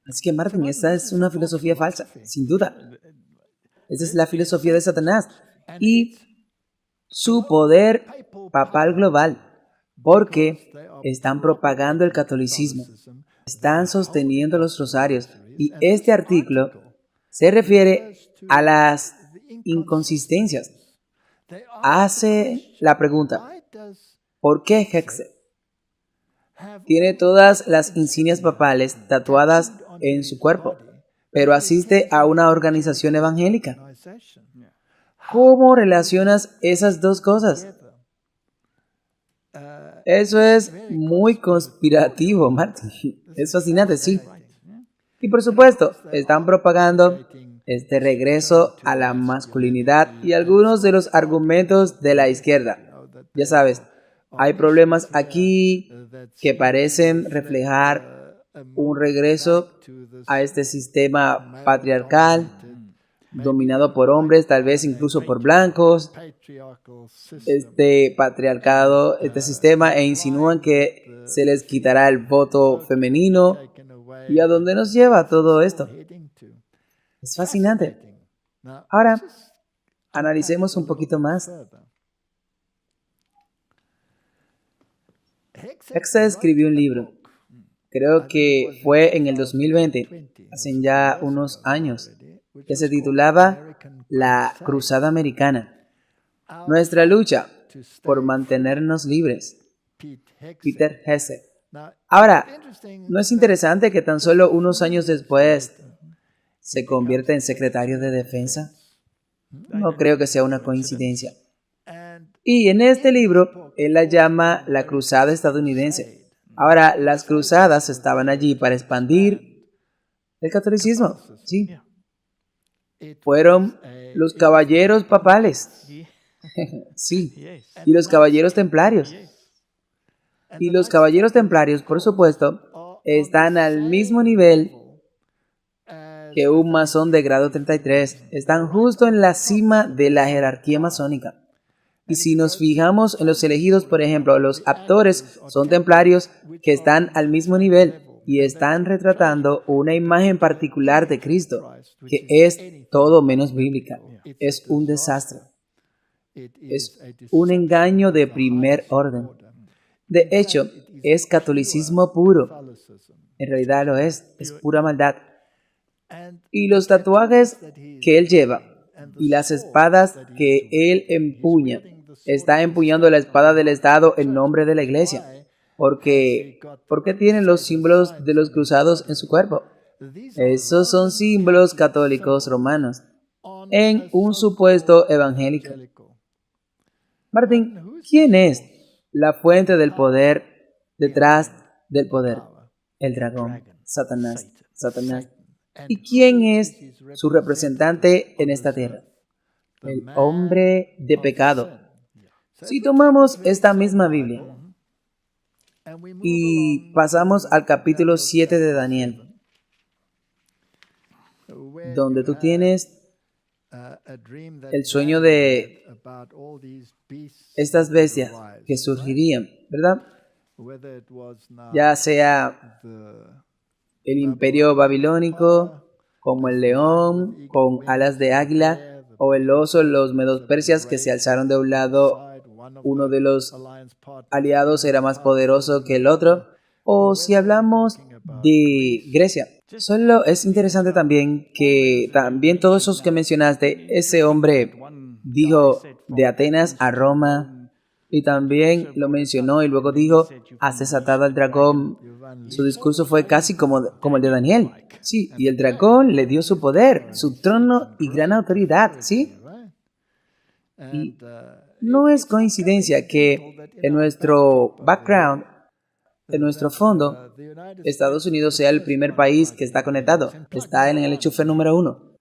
Así que Martín, esta es una filosofía falsa, sin duda. Esa es la filosofía de Satanás y su poder papal global, porque están propagando el catolicismo, están sosteniendo los rosarios, y este artículo se refiere a las inconsistencias. Hace la pregunta, ¿por qué Hexe tiene todas las insignias papales tatuadas en su cuerpo, pero asiste a una organización evangélica? ¿Cómo relacionas esas dos cosas? Eso es muy conspirativo, Martín. Es fascinante, sí. Y por supuesto, están propagando este regreso a la masculinidad y algunos de los argumentos de la izquierda. Ya sabes, hay problemas aquí que parecen reflejar un regreso a este sistema patriarcal dominado por hombres, tal vez incluso por blancos, este patriarcado, este sistema, e insinúan que se les quitará el voto femenino. ¿Y a dónde nos lleva todo esto? Es fascinante. Ahora, analicemos un poquito más. Hexe escribió un libro, creo que fue en el 2020, hace ya unos años, que se titulaba la cruzada americana. Nuestra lucha por mantenernos libres. Peter Hesse. Ahora, ¿no es interesante que tan solo unos años después se convierta en secretario de defensa? No creo que sea una coincidencia. Y en este libro, él la llama la cruzada estadounidense. Ahora, las cruzadas estaban allí para expandir el catolicismo. Sí. Fueron los caballeros papales. Sí. Y los caballeros templarios. Y los caballeros templarios, por supuesto, están al mismo nivel que un masón de grado 33. Están justo en la cima de la jerarquía masónica. Y si nos fijamos en los elegidos, por ejemplo, los actores son templarios que están al mismo nivel y están retratando una imagen particular de Cristo, que es todo menos bíblica. Es un desastre. Es un engaño de primer orden. De hecho, es catolicismo puro. En realidad lo es pura maldad. Y los tatuajes que él lleva y las espadas que él empuña, está empuñando la espada del Estado en nombre de la Iglesia. ¿Por qué tienen los símbolos de los cruzados en su cuerpo? Esos son símbolos católicos romanos en un supuesto evangélico. Martín, ¿quién es la fuente del poder detrás del poder? El dragón, Satanás. ¿Y quién es su representante en esta tierra? El hombre de pecado. Si tomamos esta misma Biblia y pasamos al capítulo 7 de Daniel, donde tú tienes el sueño de estas bestias que surgirían, ¿verdad? Ya sea el imperio babilónico, como el león con alas de águila, o el oso, los medos persias que se alzaron de un lado, uno de los aliados era más poderoso que el otro, o si hablamos de Grecia. Solo es interesante también que también todos esos que mencionaste, ese hombre dijo de Atenas a Roma, y también lo mencionó y luego dijo, has desatado al dragón. Su discurso fue casi como el de Daniel. Sí, y el dragón le dio su poder, su trono y gran autoridad, ¿sí? Y no es coincidencia que en nuestro background, en nuestro fondo, Estados Unidos sea el primer país que está conectado. Está en el enchufe número 1,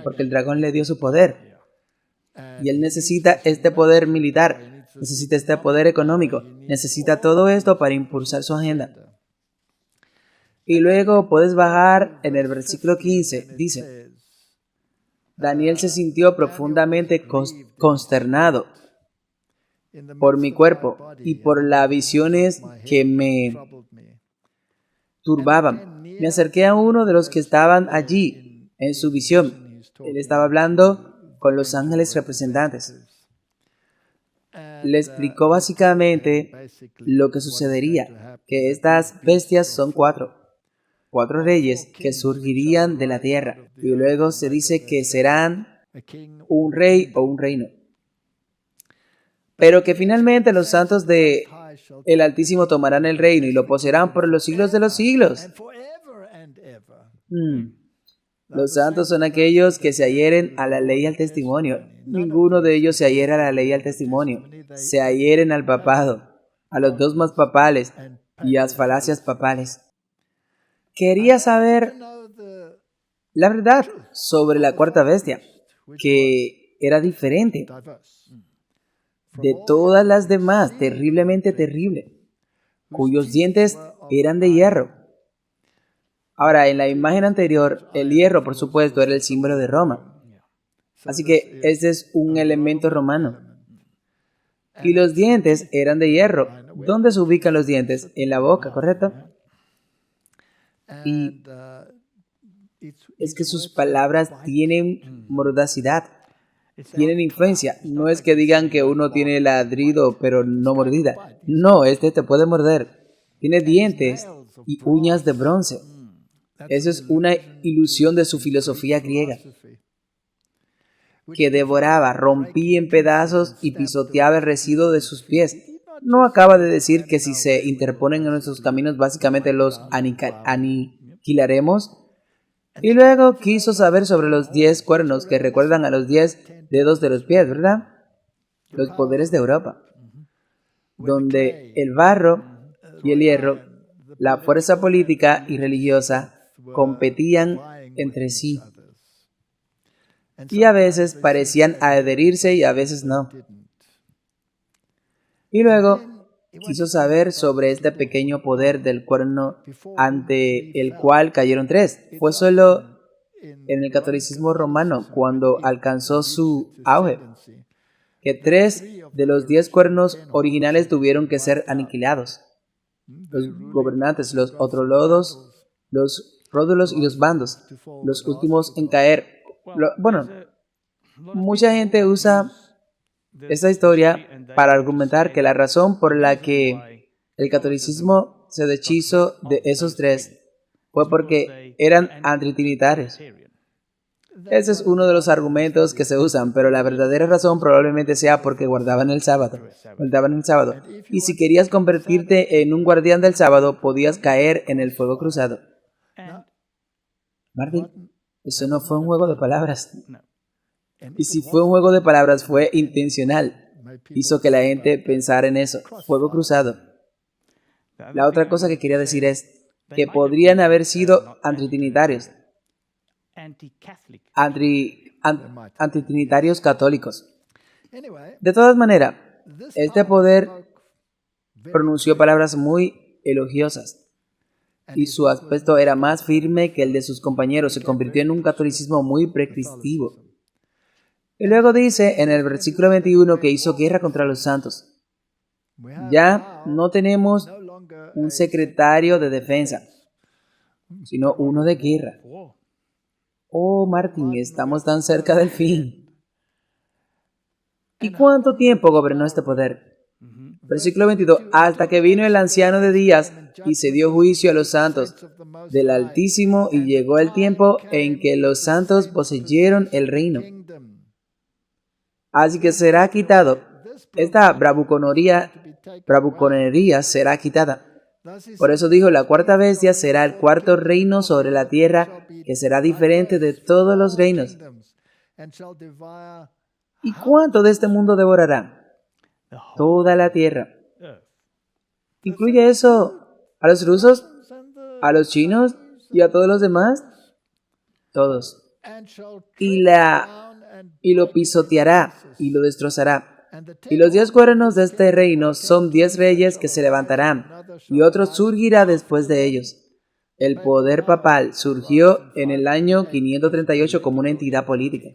porque el dragón le dio su poder. Y él necesita este poder militar, necesita este poder económico, necesita todo esto para impulsar su agenda. Y luego puedes bajar en el versículo 15, dice, Daniel se sintió profundamente consternado por mi cuerpo y por las visiones que me turbaban. Me acerqué a uno de los que estaban allí en su visión. Él estaba hablando con los ángeles representantes. Le explicó básicamente lo que sucedería, que estas bestias son cuatro reyes que surgirían de la tierra, y luego se dice que serán un rey o un reino. Pero que finalmente los santos de el Altísimo tomarán el reino y lo poseerán por los siglos de los siglos. Los santos son aquellos que se adhieren a la ley y al testimonio. Ninguno de ellos se adhiere a la ley y al testimonio. Se adhieren al papado, a los dogmas papales y a las falacias papales. Quería saber la verdad sobre la cuarta bestia, que era diferente de todas las demás, terriblemente terrible, cuyos dientes eran de hierro. Ahora, en la imagen anterior, el hierro, por supuesto, era el símbolo de Roma. Así que este es un elemento romano. Y los dientes eran de hierro. ¿Dónde se ubican los dientes? En la boca, ¿correcto? Y es que sus palabras tienen mordacidad, tienen influencia. No es que digan que uno tiene ladrido pero no mordida. No, este te puede morder. Tiene dientes y uñas de bronce. Eso es una ilusión de su filosofía griega. que devoraba, rompía en pedazos y pisoteaba el residuo de sus pies. No acaba de decir que si se interponen en nuestros caminos, básicamente los aniquilaremos. Y luego quiso saber sobre los 10 cuernos que recuerdan a los 10 dedos de los pies, ¿verdad? Los poderes de Europa, donde el barro y el hierro, la fuerza política y religiosa, competían entre sí. Y a veces parecían adherirse y a veces no. Y luego quiso saber sobre este pequeño poder del cuerno ante el cual cayeron 3. Fue solo en el catolicismo romano cuando alcanzó su auge, que 3 de los 10 cuernos originales tuvieron que ser aniquilados. Los gobernantes, los otrolodos, los ródulos y los bandos, los últimos en caer. Mucha gente usa esta historia para argumentar que la razón por la que el catolicismo se deshizo de esos 3 fue porque eran antitrinitarios. Ese es uno de los argumentos que se usan, pero la verdadera razón probablemente sea porque guardaban el sábado. Y si querías convertirte en un guardián del sábado, podías caer en el fuego cruzado. Martín, eso no fue un juego de palabras. Y si fue un juego de palabras, fue intencional. Hizo que la gente pensara en eso. Fuego cruzado. La otra cosa que quería decir es que podrían haber sido antitrinitarios. Antitrinitarios católicos. De todas maneras, este poder pronunció palabras muy elogiosas y su aspecto era más firme que el de sus compañeros. Se convirtió en un catolicismo muy prescriptivo. Y luego dice en el versículo 21 que hizo guerra contra los santos. Ya no tenemos un secretario de defensa, sino uno de guerra. Oh, Martín, estamos tan cerca del fin. ¿Y cuánto tiempo gobernó este poder? Versículo 22. Hasta que vino el anciano de días y se dio juicio a los santos del Altísimo y llegó el tiempo en que los santos poseyeron el reino. Así que será quitado. Esta bravuconería será quitada. Por eso dijo, la cuarta bestia será el cuarto reino sobre la tierra, que será diferente de todos los reinos. ¿Y cuánto de este mundo devorará? Toda la tierra. ¿Incluye eso a los rusos, a los chinos y a todos los demás? Todos. Y lo pisoteará y lo destrozará. Y los 10 cuernos de este reino son 10 reyes que se levantarán, y otro surgirá después de ellos. El poder papal surgió en el año 538 como una entidad política.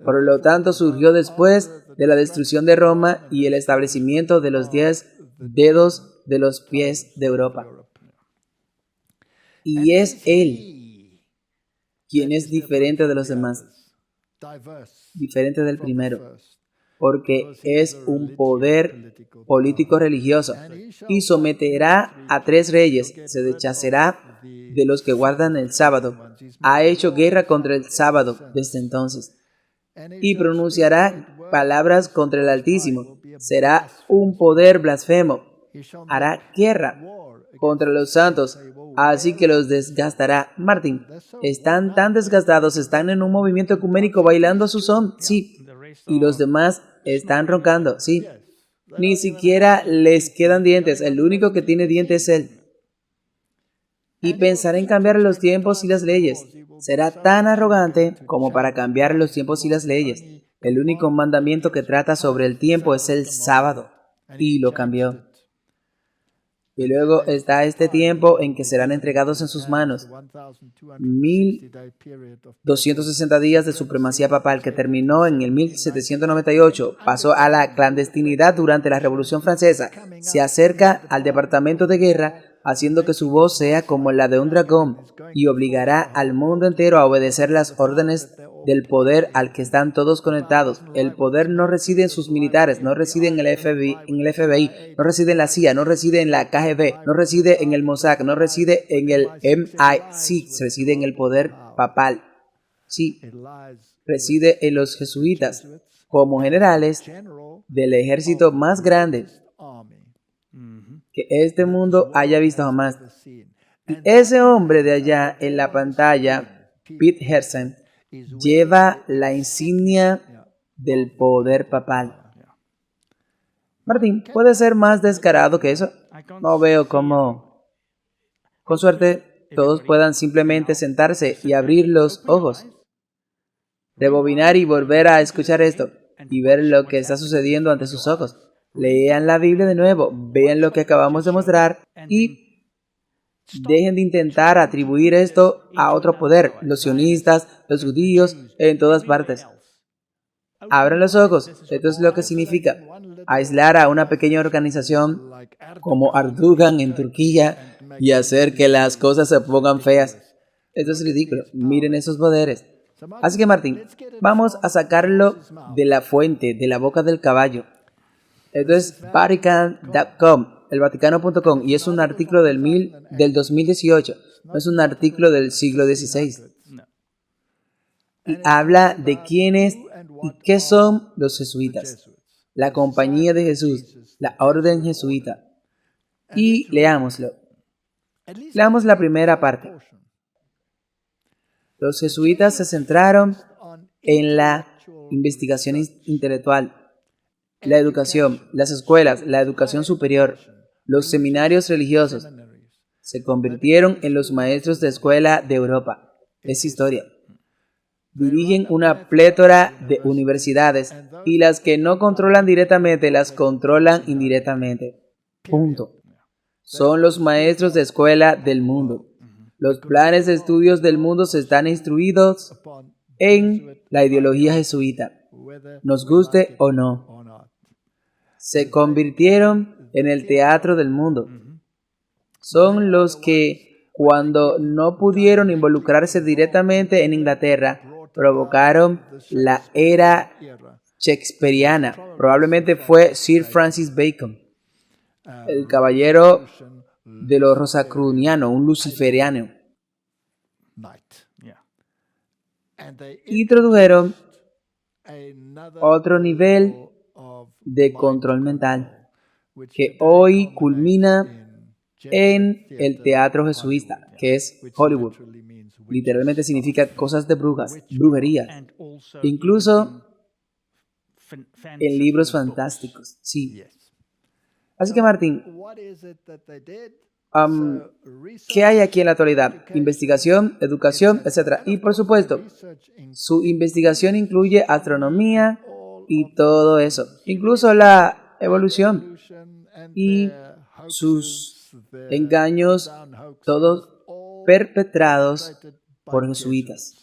Por lo tanto, surgió después de la destrucción de Roma y el establecimiento de los 10 dedos de los pies de Europa. Y es Él quien es diferente de los demás, diferente del primero, porque es un poder político religioso, y someterá a 3 reyes, se deshacerá de los que guardan el sábado, ha hecho guerra contra el sábado desde entonces, y pronunciará palabras contra el Altísimo, será un poder blasfemo, hará guerra contra los santos, así que los desgastará. Martín, están tan desgastados, están en un movimiento ecuménico bailando su son, sí, y los demás están roncando, sí. Ni siquiera les quedan dientes, el único que tiene dientes es Él. Y pensará en cambiar los tiempos y las leyes. Será tan arrogante como para cambiar los tiempos y las leyes. El único mandamiento que trata sobre el tiempo es el sábado, y lo cambió. Y luego está este tiempo en que serán entregados en sus manos. 1260 días de supremacía papal que terminó en el 1798. Pasó a la clandestinidad durante la Revolución Francesa. Se acerca al departamento de guerra, haciendo que su voz sea como la de un dragón, y obligará al mundo entero a obedecer las órdenes del poder al que están todos conectados. El poder no reside en sus militares, no reside en el FBI, no reside en la CIA, no reside en la KGB, no reside en el Mossad, no reside en el MI6, reside en el poder papal. Sí, reside en los jesuitas como generales del ejército más grande que este mundo haya visto jamás. Y ese hombre de allá en la pantalla, Pete Herseth, lleva la insignia del poder papal. Martín, ¿puede ser más descarado que eso? No veo cómo, con suerte, todos puedan simplemente sentarse y abrir los ojos, rebobinar y volver a escuchar esto y ver lo que está sucediendo ante sus ojos. Lean la Biblia de nuevo, vean lo que acabamos de mostrar y dejen de intentar atribuir esto a otro poder, los sionistas, los judíos, en todas partes. Abran los ojos, esto es lo que significa aislar a una pequeña organización como Erdogan en Turquía y hacer que las cosas se pongan feas. Esto es ridículo, miren esos poderes. Así que Martín, vamos a sacarlo de la fuente, de la boca del caballo. Esto es Vatican.com, el Vaticano.com, y es un artículo del 2018, no es un artículo del siglo XVI. Y habla de quiénes y qué son los jesuitas, la Compañía de Jesús, la Orden Jesuita. Y leámoslo. Leamos la primera parte. Los jesuitas se centraron en la investigación intelectual, la educación, las escuelas, la educación superior, los seminarios religiosos. Se convirtieron en los maestros de escuela de Europa. Es historia. Dirigen una plétora de universidades y las que no controlan directamente las controlan indirectamente. Punto. Son los maestros de escuela del mundo. Los planes de estudios del mundo se están instruidos en la ideología jesuita, nos guste o no. Se convirtieron en el teatro del mundo. Son los que, cuando no pudieron involucrarse directamente en Inglaterra, provocaron la era shakespeariana. Probablemente fue Sir Francis Bacon, el caballero de los rosacrunianos, un luciferiano. Introdujeron otro nivel de control mental que hoy culmina en el teatro jesuita, que es Hollywood. Literalmente significa cosas de brujas, brujería. Incluso en libros fantásticos, sí. Así que Martín, ¿qué hay aquí en la actualidad? Investigación, educación, etc. Y por supuesto, su investigación incluye astronomía y todo eso. Incluso la evolución y sus engaños, todos perpetrados por jesuitas.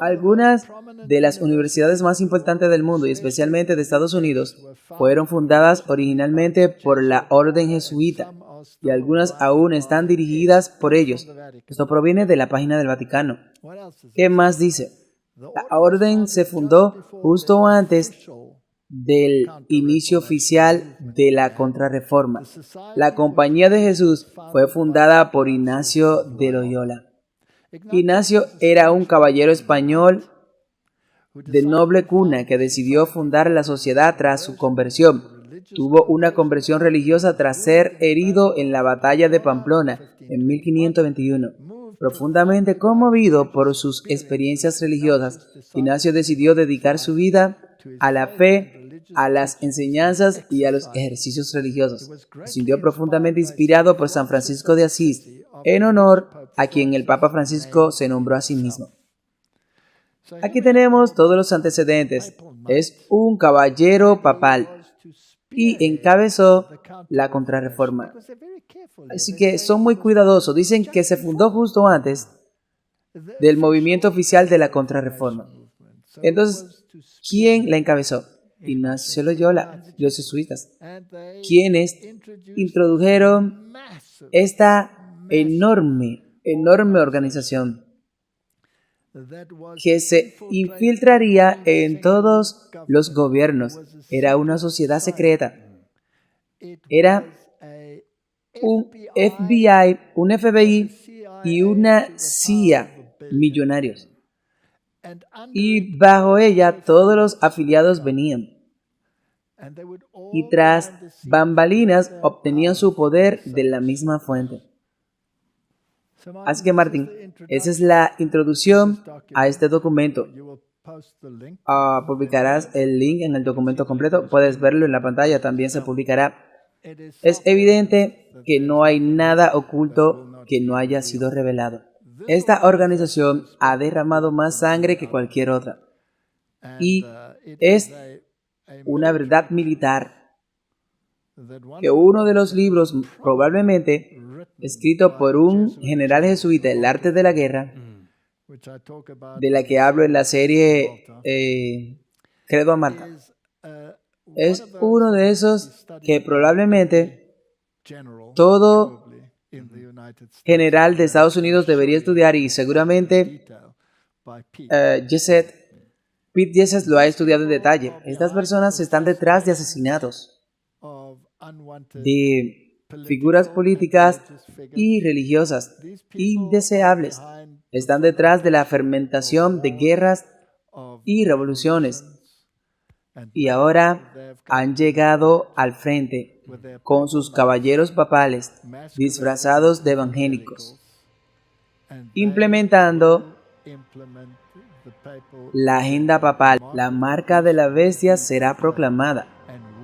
Algunas de las universidades más importantes del mundo, y especialmente de Estados Unidos, fueron fundadas originalmente por la Orden Jesuita, y algunas aún están dirigidas por ellos. Esto proviene de la página del Vaticano. ¿Qué más dice? La Orden se fundó justo antes del inicio oficial de la Contrarreforma. La Compañía de Jesús fue fundada por Ignacio de Loyola. Ignacio era un caballero español de noble cuna que decidió fundar la sociedad tras su conversión. Tuvo una conversión religiosa tras ser herido en la batalla de Pamplona en 1521. Profundamente conmovido por sus experiencias religiosas, Ignacio decidió dedicar su vida a la fe, a las enseñanzas y a los ejercicios religiosos. Se sintió profundamente inspirado por San Francisco de Asís, en honor a quien el Papa Francisco se nombró a sí mismo. Aquí tenemos todos los antecedentes. Es un caballero papal y encabezó la Contrarreforma. Así que son muy cuidadosos. Dicen que se fundó justo antes del movimiento oficial de la Contrarreforma. Entonces, ¿quién la encabezó? Ignacio Loyola, los jesuitas, quienes introdujeron esta enorme organización que se infiltraría en todos los gobiernos. Era una sociedad secreta. Era un FBI, un FBI y una CIA millonarios. Y bajo ella todos los afiliados venían. Y tras bambalinas obtenían su poder de la misma fuente. Así que Martín, esa es la introducción a este documento. Publicarás el link en el documento completo, puedes verlo en la pantalla, también se publicará. Es evidente que no hay nada oculto que no haya sido revelado. Esta organización ha derramado más sangre que cualquier otra. Y es una verdad militar que uno de los libros, probablemente escrito por un general jesuita, El arte de la guerra, de la que hablo en la serie Credo a Marta, es uno de esos que probablemente todo general de Estados Unidos debería estudiar, y seguramente Pete Jessett lo ha estudiado en detalle. Estas personas están detrás de asesinatos de figuras políticas y religiosas indeseables. Están detrás de la fermentación de guerras y revoluciones. Y ahora han llegado al frente con sus caballeros papales disfrazados de evangélicos, implementando la agenda papal. La marca de la bestia será proclamada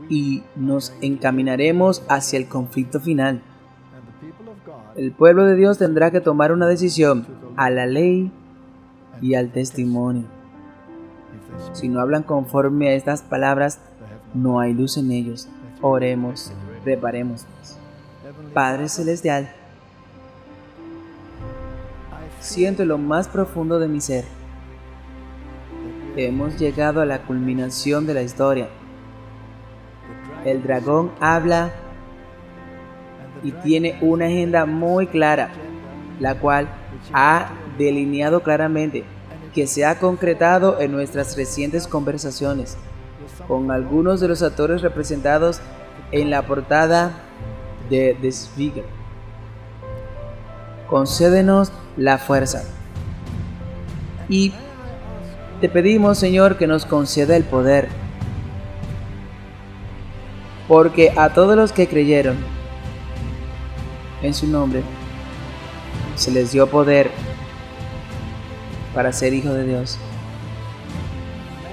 y nos encaminaremos hacia el conflicto final. El pueblo de Dios tendrá que tomar una decisión a la ley y al testimonio. Si no hablan conforme a estas palabras, no hay luz en ellos. Oremos, preparémonos. Padre Celestial, siento en lo más profundo de mi ser que hemos llegado a la culminación de la historia. El dragón habla y tiene una agenda muy clara, la cual ha delineado claramente, que se ha concretado en nuestras recientes conversaciones con algunos de los actores representados en la portada de The Spiegel. Concédenos la fuerza y te pedimos, Señor, que nos conceda el poder, porque a todos los que creyeron en su nombre se les dio poder para ser hijos de Dios.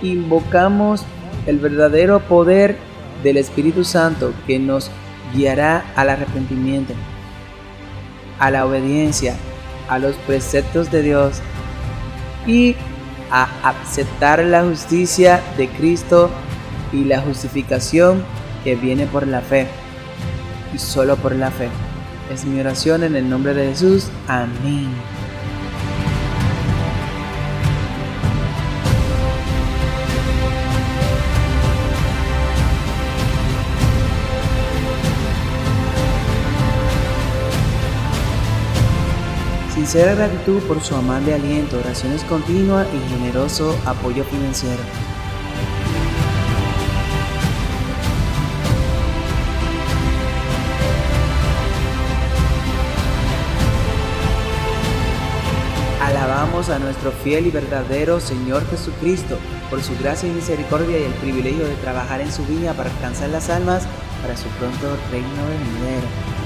Invocamos el verdadero poder del Espíritu Santo que nos guiará al arrepentimiento, a la obediencia, a los preceptos de Dios y a aceptar la justicia de Cristo y la justificación que viene por la fe y solo por la fe. Es mi oración en el nombre de Jesús. Amén. Sincera gratitud por su amable aliento, oraciones continuas y generoso apoyo financiero. Alabamos a nuestro fiel y verdadero Señor Jesucristo por su gracia y misericordia y el privilegio de trabajar en su viña para alcanzar las almas para su pronto reino venidero.